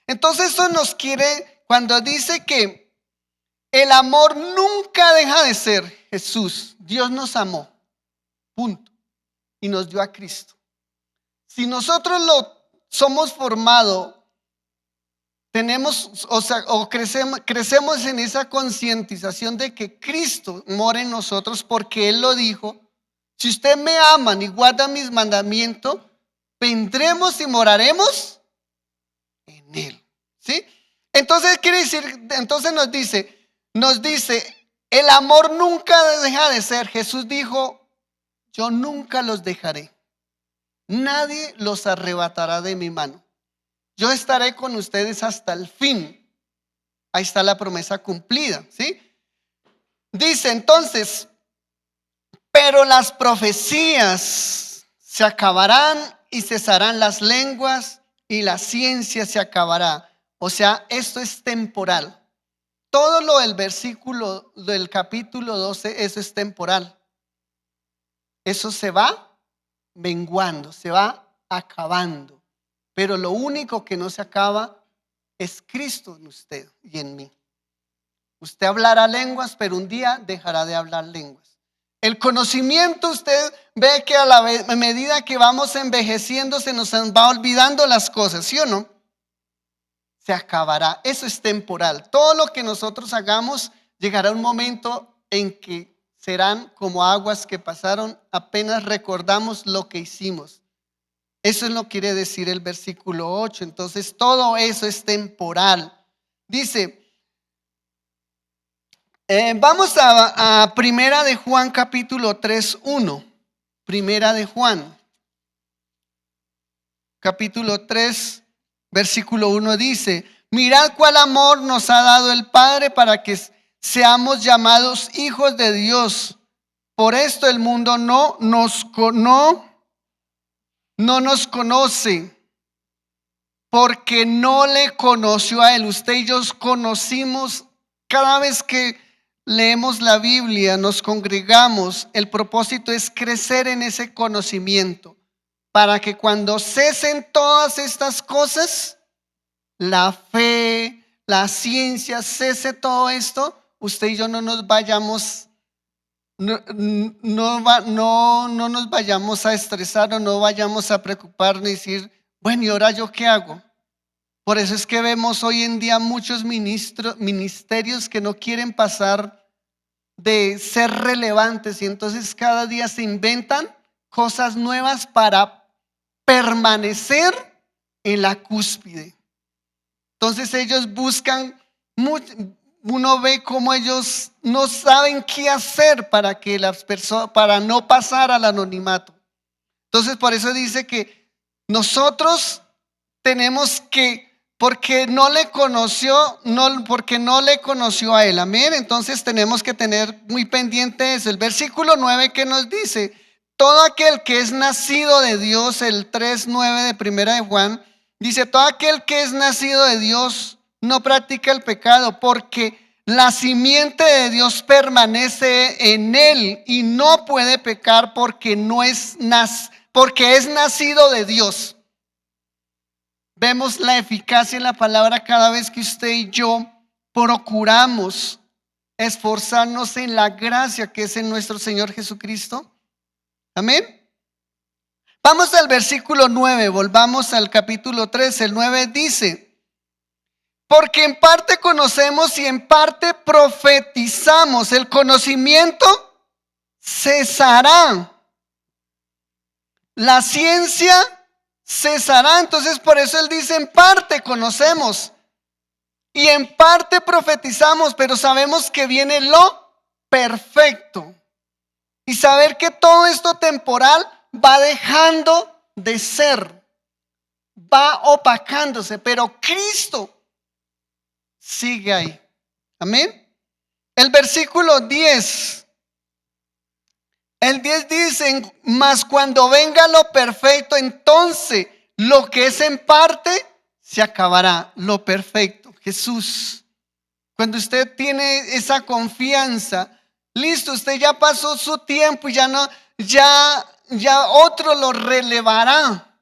Entonces eso nos quiere, cuando dice que el amor nunca deja de ser Jesús. Dios nos amó, punto, y nos dio a Cristo. Si nosotros somos formados, crecemos en esa concientización de que Cristo mora en nosotros porque Él lo dijo. Si usted me aman y guarda mis mandamientos, vendremos y moraremos en Él. ¿Sí? Entonces quiere decir, entonces nos dice, el amor nunca deja de ser. Jesús dijo, yo nunca los dejaré. Nadie los arrebatará de mi mano. Yo estaré con ustedes hasta el fin. Ahí está la promesa cumplida, ¿sí? Dice entonces, pero las profecías se acabarán y cesarán las lenguas y la ciencia se acabará. O sea, esto es temporal. Todo lo del versículo del capítulo 12, eso es temporal. Eso se va menguando, se va acabando. Pero lo único que no se acaba es Cristo en usted y en mí. Usted hablará lenguas, pero un día dejará de hablar lenguas. El conocimiento, usted ve que a medida que vamos envejeciendo se nos va olvidando las cosas, ¿sí o no? Se acabará. Eso es temporal. Todo lo que nosotros hagamos llegará un momento en que serán como aguas que pasaron, apenas recordamos lo que hicimos. Eso es lo que quiere decir el versículo 8. Entonces todo eso es temporal. Dice, vamos a Primera de Juan capítulo 3:1. Primera de Juan capítulo 3 versículo 1 dice, mirad cuál amor nos ha dado el Padre para que seamos llamados hijos de Dios. Por esto el mundo no nos conoce, porque no le conoció a él. Usted y yo conocimos cada vez que leemos la Biblia, nos congregamos. El propósito es crecer en ese conocimiento para que cuando cesen todas estas cosas, la fe, la ciencia, cese todo esto, usted y yo no nos vayamos, no nos vayamos a estresar o no vayamos a preocupar ni decir, bueno, ¿y ahora yo qué hago? Por eso es que vemos hoy en día muchos ministerios que no quieren pasar de ser relevantes y entonces cada día se inventan cosas nuevas para permanecer en la cúspide. Entonces ellos buscan, uno ve cómo ellos no saben qué hacer para que las personas, para no pasar al anonimato. Entonces por eso dice que nosotros tenemos que, porque no le conoció a él, amén. Entonces tenemos que tener muy pendiente eso. El versículo 9 que nos dice, todo aquel que es nacido de Dios, el 3:9 de primera de Juan, dice, todo aquel que es nacido de Dios no practica el pecado, porque la simiente de Dios permanece en él y no puede pecar porque es nacido de Dios. Vemos la eficacia en la palabra cada vez que usted y yo procuramos esforzarnos en la gracia que es en nuestro Señor Jesucristo. Amén. Vamos al versículo 9, volvamos al capítulo 3. El 9 dice, porque en parte conocemos y en parte profetizamos. El conocimiento cesará. La ciencia cesará. Entonces por eso él dice, en parte conocemos y en parte profetizamos, pero sabemos que viene lo perfecto. Y saber que todo esto temporal va dejando de ser, va opacándose, pero Cristo sigue ahí. Amén. El versículo 10. El 10 dice, mas cuando venga lo perfecto, entonces lo que es en parte se acabará. Lo perfecto, Jesús. Cuando usted tiene esa confianza, listo, usted ya pasó su tiempo y ya otro lo relevará.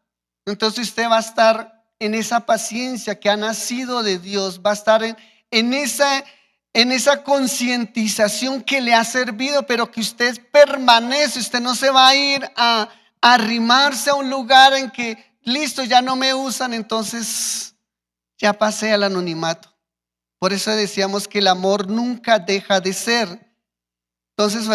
Entonces usted va a estar en esa paciencia que ha nacido de Dios, va a estar en esa concientización que le ha servido, pero que usted permanece. Usted no se va a ir a arrimarse a un lugar en que, listo, ya no me usan, entonces ya pasé al anonimato. Por eso decíamos que el amor nunca deja de ser. Entonces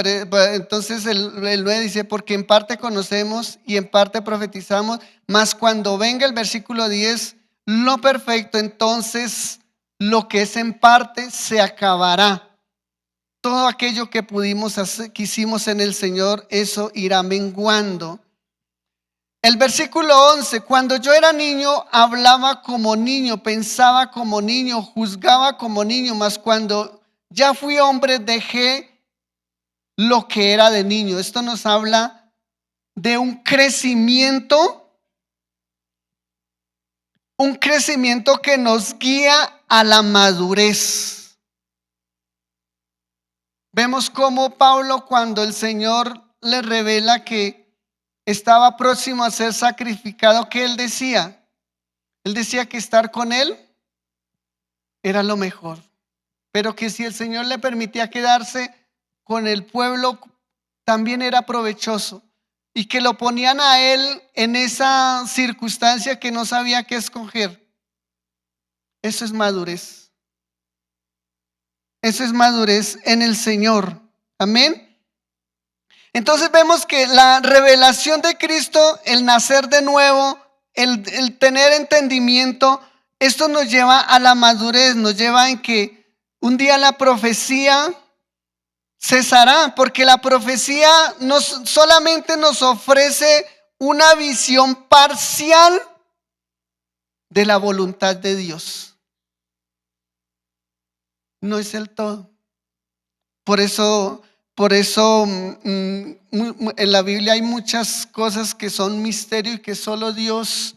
el 9 dice, porque en parte conocemos y en parte profetizamos, mas cuando venga el versículo 10, lo perfecto, entonces lo que es en parte se acabará. Todo aquello que pudimos hacer, que hicimos en el Señor, eso irá menguando. El versículo 11, cuando yo era niño, hablaba como niño, pensaba como niño, juzgaba como niño, mas cuando ya fui hombre, dejé lo que era de niño. Esto nos habla de un crecimiento que nos guía a la madurez. Vemos cómo Pablo, cuando el Señor le revela que estaba próximo a ser sacrificado, ¿qué él decía? Él decía que estar con él era lo mejor, pero que si el Señor le permitía quedarse con el pueblo también era provechoso, y que lo ponían a él en esa circunstancia que no sabía qué escoger. Eso es madurez. Eso es madurez en el Señor. Amén. Entonces vemos que la revelación de Cristo, el nacer de nuevo, el tener entendimiento, esto nos lleva a la madurez, nos lleva en que un día la profecía cesará, porque la profecía solamente nos ofrece una visión parcial de la voluntad de Dios. No es el todo. Por eso en la Biblia hay muchas cosas que son misterio y que solo Dios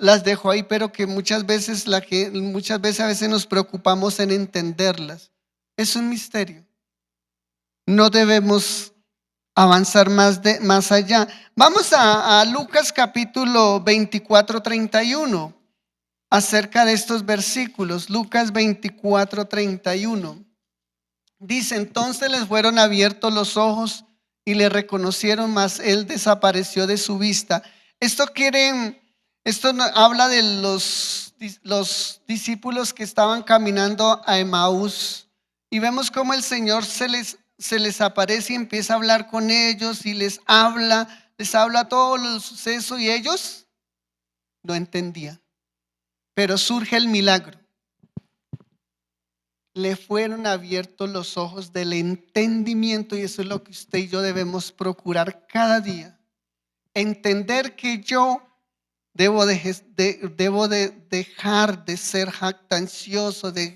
las dejo ahí, pero que muchas veces a veces nos preocupamos en entenderlas. Es un misterio. No debemos avanzar más allá. Vamos a Lucas capítulo 24, 31, acerca de estos versículos. Lucas 24, 31. Dice: entonces les fueron abiertos los ojos y le reconocieron, mas él desapareció de su vista. Esto habla de los discípulos que estaban caminando a Emaús, y vemos cómo el Señor se les aparece y empieza a hablar con ellos y les habla todos los sucesos, y ellos no entendían. Pero surge el milagro. Le fueron abiertos los ojos del entendimiento, y eso es lo que usted y yo debemos procurar cada día. Entender que yo debo de dejar de ser jactancioso, de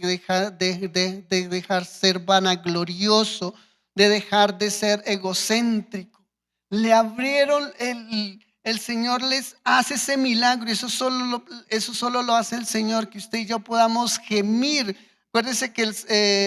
dejar ser vanaglorioso, de dejar de ser egocéntrico. Le abrieron, el Señor les hace ese milagro, y eso solo lo hace el Señor, que usted y yo podamos gemir. Acuérdese que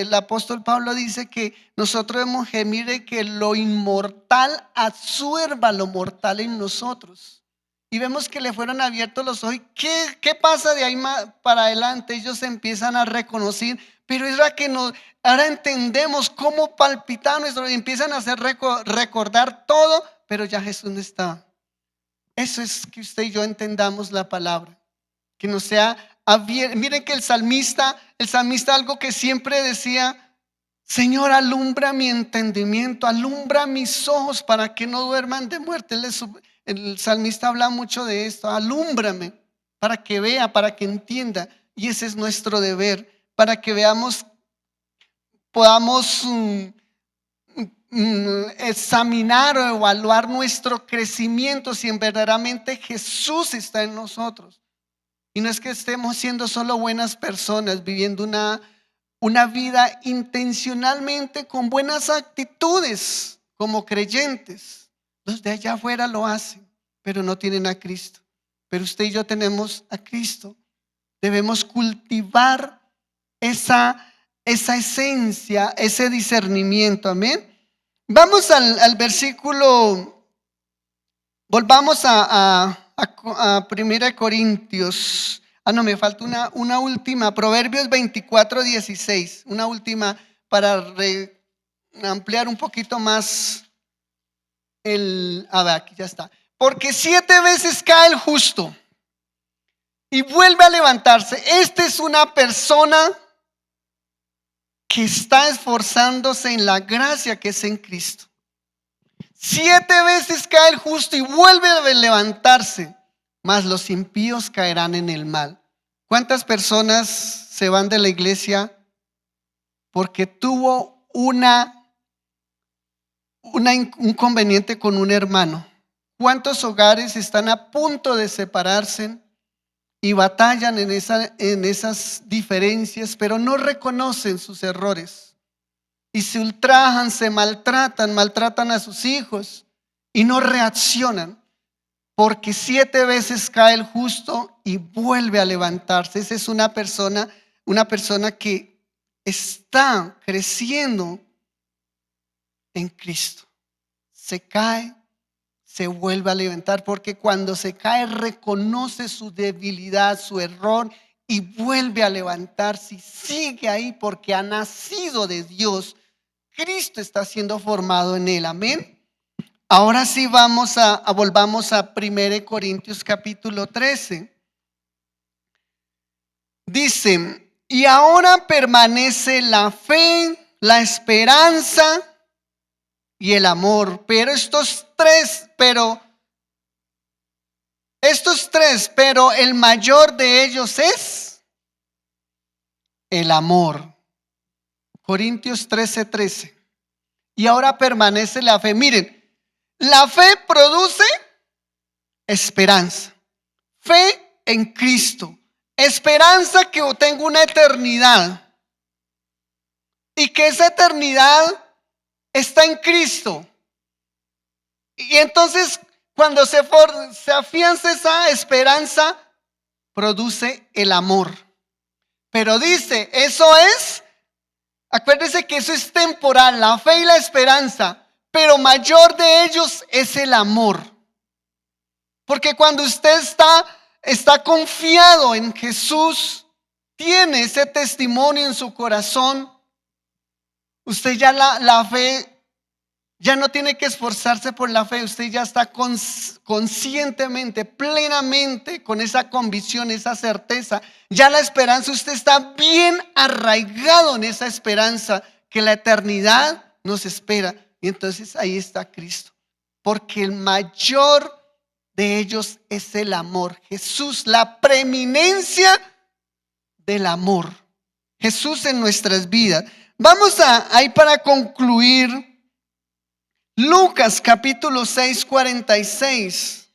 el apóstol Pablo dice que nosotros debemos gemir de que lo inmortal absorba lo mortal en nosotros. Y vemos que le fueron abiertos los ojos. ¿Qué pasa de ahí para adelante? Ellos empiezan a reconocer, pero es la que ahora entendemos cómo palpitar nuestro, empiezan a hacer recordar todo, pero ya Jesús no está. Eso es que usted y yo entendamos la palabra, que no sea abierto. Miren que el salmista algo que siempre decía: Señor, alumbra mi entendimiento, alumbra mis ojos para que no duerman de muerte. El salmista habla mucho de esto: alúmbrame para que vea, para que entienda. Y ese es nuestro deber, para que podamos examinar o evaluar nuestro crecimiento, si verdaderamente Jesús está en nosotros. Y no es que estemos siendo solo buenas personas, viviendo una vida intencionalmente con buenas actitudes como creyentes. Los de allá afuera lo hacen, pero no tienen a Cristo. Pero usted y yo tenemos a Cristo. Debemos cultivar esa esencia, ese discernimiento. Amén. Vamos al versículo, volvamos a 1 Corintios. No, me falta una última, Proverbios 24, 16, una última para ampliar un poquito más aquí ya está. Porque 7 veces cae el justo y vuelve a levantarse. Esta es una persona que está esforzándose en la gracia que es en Cristo. 7 veces cae el justo y vuelve a levantarse, mas los impíos caerán en el mal. ¿Cuántas personas se van de la iglesia porque tuvo un inconveniente con un hermano? ¿Cuántos hogares están a punto de separarse y batallan en esas diferencias, pero no reconocen sus errores? Y se ultrajan, se maltratan a sus hijos y no reaccionan, porque 7 veces cae el justo y vuelve a levantarse. Esa es una persona que está creciendo en Cristo. Se cae, se vuelve a levantar, porque cuando se cae reconoce su debilidad, su error, y vuelve a levantarse y sigue ahí porque ha nacido de Dios. Cristo está siendo formado en él. Amén. Ahora sí volvamos a 1 Corintios capítulo 13. Dice: y ahora permanece la fe, la esperanza y el amor. Pero estos tres, el mayor de ellos es el amor. Corintios 13:13. Y ahora permanece la fe. Miren, la fe produce esperanza. Fe en Cristo. Esperanza que tengo una eternidad. Y que esa eternidad está en Cristo. Y entonces, cuando se afianza esa esperanza, produce el amor. Pero dice, acuérdese que eso es temporal, la fe y la esperanza, pero mayor de ellos es el amor. Porque cuando usted está confiado en Jesús, tiene ese testimonio en su corazón, usted ya la fe, ya no tiene que esforzarse por la fe, usted ya está conscientemente, plenamente, con esa convicción, esa certeza. Ya la esperanza, usted está bien arraigado en esa esperanza que la eternidad nos espera. Y entonces ahí está Cristo. Porque el mayor de ellos es el amor. Jesús, la preeminencia del amor. Jesús en nuestras vidas. Vamos ahí para concluir. Lucas capítulo 6, 46.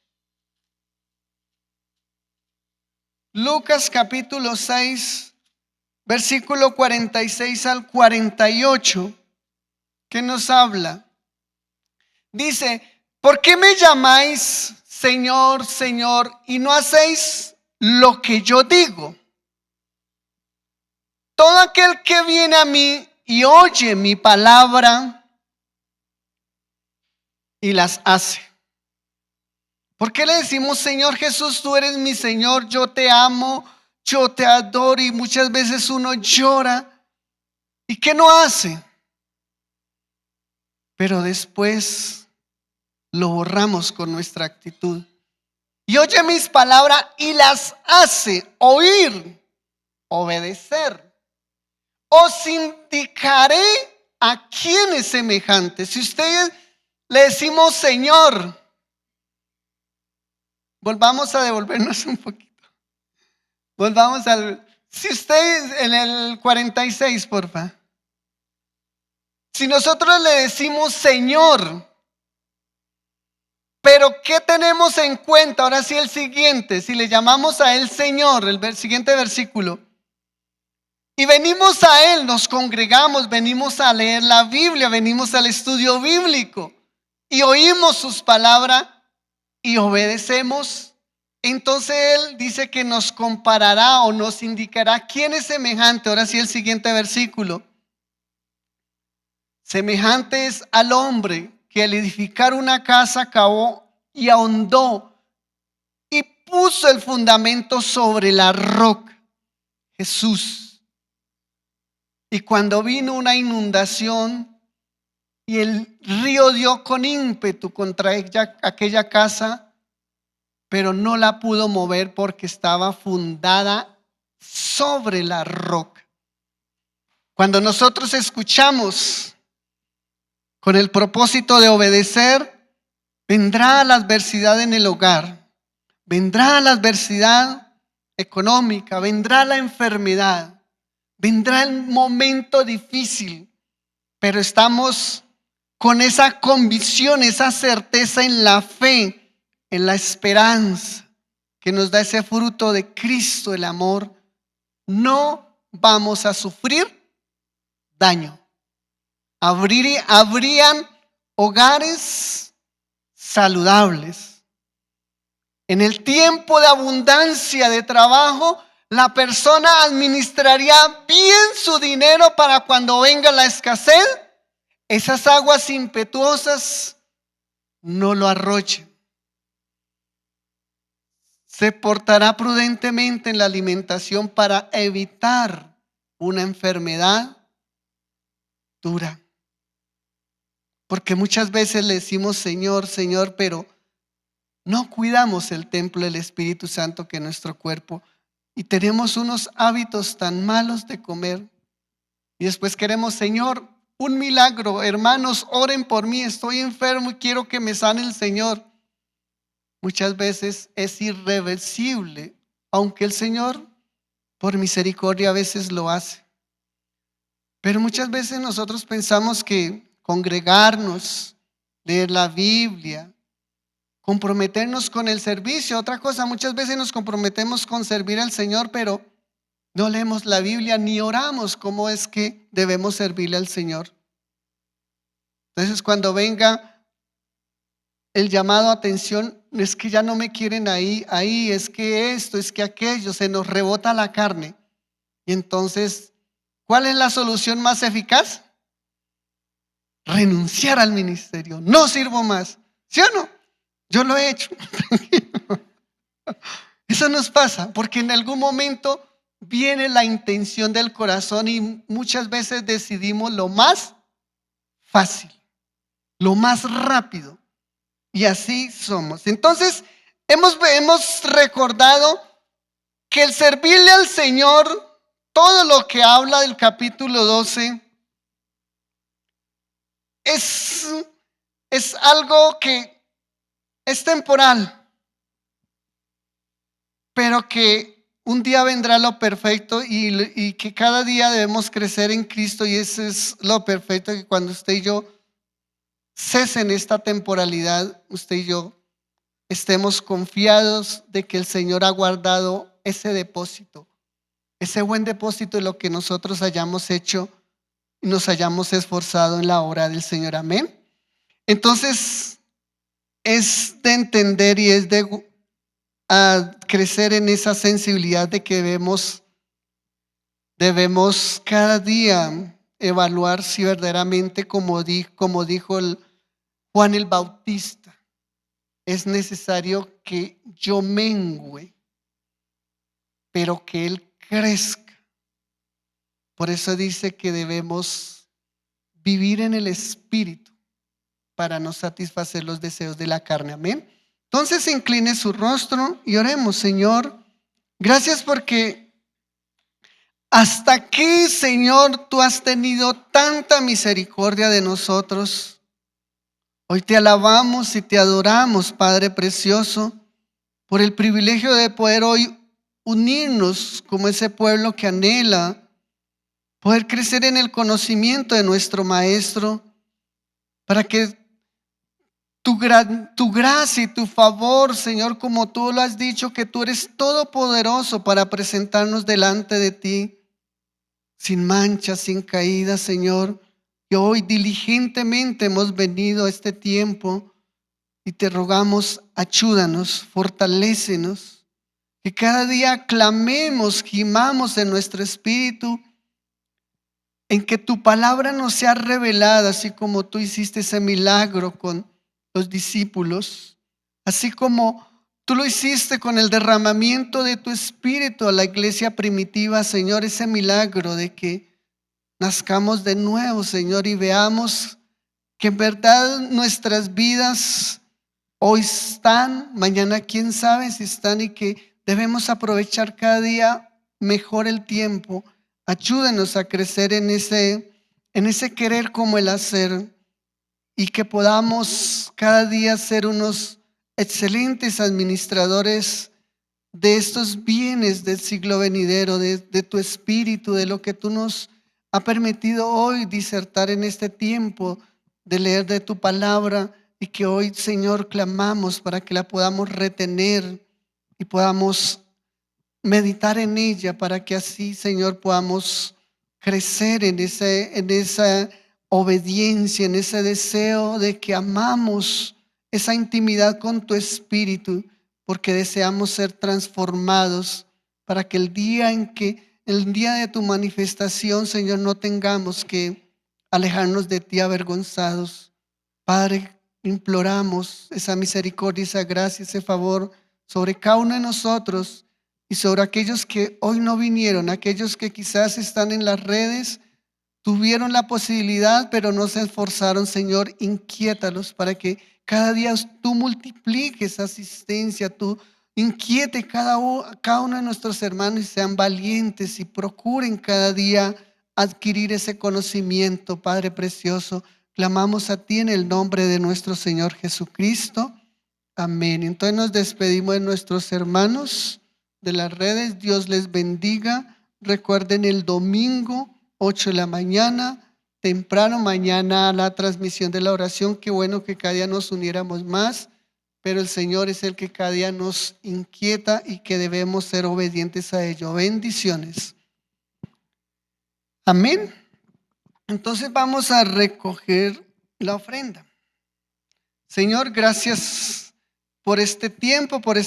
Lucas capítulo 6, versículo 46 al 48. ¿Qué nos habla? Dice, ¿por qué me llamáis Señor, Señor, y no hacéis lo que yo digo? Todo aquel que viene a mí y oye mi palabra y las hace. ¿Por qué le decimos, Señor Jesús, tú eres mi Señor, yo te amo, yo te adoro? Y muchas veces uno llora. ¿Y qué no hace? Pero después lo borramos con nuestra actitud. Y oye mis palabras y las hace. Oír, obedecer. Os indicaré a quién es semejante. Si ustedes le decimos Señor, volvamos a devolvernos un poquito. Volvamos si usted en el 46, porfa. Si nosotros le decimos Señor, pero ¿qué tenemos en cuenta? Ahora sí el siguiente, si le llamamos a él Señor, el siguiente versículo. Y venimos a él, nos congregamos, venimos a leer la Biblia, venimos al estudio bíblico y oímos sus palabras y obedecemos. Entonces él dice que nos comparará o nos indicará quién es semejante. Ahora sí el siguiente versículo. Semejante es al hombre que al edificar una casa cavó y ahondó y puso el fundamento sobre la roca. Jesús. Y cuando vino una inundación y el río dio con ímpetu contra aquella casa, pero no la pudo mover porque estaba fundada sobre la roca. Cuando nosotros escuchamos con el propósito de obedecer, vendrá la adversidad en el hogar, vendrá la adversidad económica, vendrá la enfermedad, vendrá el momento difícil, pero estamos con esa convicción, esa certeza en la fe, en la esperanza que nos da ese fruto de Cristo, el amor. No vamos a sufrir daño. Habrían hogares saludables. En el tiempo de abundancia de trabajo, la persona administraría bien su dinero para cuando venga la escasez, esas aguas impetuosas no lo arrochen. Se portará prudentemente en la alimentación para evitar una enfermedad dura. Porque muchas veces le decimos Señor, Señor, pero no cuidamos el templo del Espíritu Santo que es nuestro cuerpo. Y tenemos unos hábitos tan malos de comer. Y después queremos, Señor, un milagro. Hermanos, oren por mí. Estoy enfermo y quiero que me sane el Señor. Muchas veces es irreversible, aunque el Señor, por misericordia, a veces lo hace. Pero muchas veces nosotros pensamos que congregarnos, leer la Biblia, comprometernos con el servicio. Otra cosa, muchas veces nos comprometemos con servir al Señor, pero no leemos la Biblia ni oramos cómo es que debemos servirle al Señor. Entonces, cuando venga el llamado a atención, es que ya no me quieren ahí, es que esto, es que aquello, se nos rebota la carne. Y entonces, ¿cuál es la solución más eficaz? Renunciar al ministerio, no sirvo más, ¿sí o no? Yo lo he hecho. Eso nos pasa porque en algún momento viene la intención del corazón y muchas veces decidimos lo más fácil, lo más rápido. Y así somos. Entonces, hemos recordado que el servirle al Señor, todo lo que habla del capítulo 12, es algo que es temporal, pero que un día vendrá lo perfecto y que cada día debemos crecer en Cristo, y ese es lo perfecto, que cuando usted y yo cesen esta temporalidad, usted y yo estemos confiados de que el Señor ha guardado ese depósito, ese buen depósito de lo que nosotros hayamos hecho y nos hayamos esforzado en la obra del Señor. Amén. Entonces, es de entender y es de crecer en esa sensibilidad de que debemos cada día evaluar si verdaderamente, como dijo Juan el Bautista, es necesario que yo mengüe, pero que Él crezca. Por eso dice que debemos vivir en el Espíritu para no satisfacer los deseos de la carne. Amén. Entonces incline su rostro y oremos. Señor, gracias porque hasta aquí, Señor, tú has tenido tanta misericordia de nosotros. Hoy te alabamos y te adoramos, Padre precioso, por el privilegio de poder hoy unirnos como ese pueblo que anhela poder crecer en el conocimiento de nuestro Maestro, para que tu gracia y tu favor, Señor, como tú lo has dicho, que tú eres todopoderoso para presentarnos delante de ti, sin mancha, sin caída, Señor. Y hoy diligentemente hemos venido a este tiempo y te rogamos, ayúdanos, fortalécenos, que cada día clamemos, gimamos en nuestro espíritu, en que tu palabra nos sea revelada, así como tú hiciste ese milagro con los discípulos, así como tú lo hiciste con el derramamiento de tu espíritu a la iglesia primitiva, Señor, ese milagro de que nazcamos de nuevo, Señor, y veamos que en verdad nuestras vidas hoy están, mañana quién sabe si están, y que debemos aprovechar cada día mejor el tiempo. Ayúdanos a crecer en ese querer como el hacer, y que podamos cada día ser unos excelentes administradores de estos bienes del siglo venidero, de tu espíritu, de lo que tú nos ha permitido hoy disertar en este tiempo de leer de tu palabra, y que hoy, Señor, clamamos para que la podamos retener y podamos meditar en ella, para que así, Señor, podamos crecer en esa obediencia, en ese deseo de que amamos esa intimidad con tu espíritu, porque deseamos ser transformados para que el día de tu manifestación, Señor, no tengamos que alejarnos de ti avergonzados. Padre, imploramos esa misericordia, esa gracia, ese favor sobre cada uno de nosotros y sobre aquellos que hoy no vinieron, aquellos que quizás están en las redes, tuvieron la posibilidad, pero no se esforzaron. Señor, inquiétalos para que cada día tú multipliques asistencia, tú inquiete cada uno de nuestros hermanos, y sean valientes y procuren cada día adquirir ese conocimiento. Padre precioso, clamamos a ti en el nombre de nuestro Señor Jesucristo. Amén. Entonces nos despedimos de nuestros hermanos de las redes. Dios les bendiga. Recuerden el domingo 8 de la mañana, temprano, mañana la transmisión de la oración. Qué bueno que cada día nos uniéramos más, pero el Señor es el que cada día nos inquieta y que debemos ser obedientes a ello. Bendiciones. Amén. Entonces vamos a recoger la ofrenda. Señor, gracias por este tiempo, por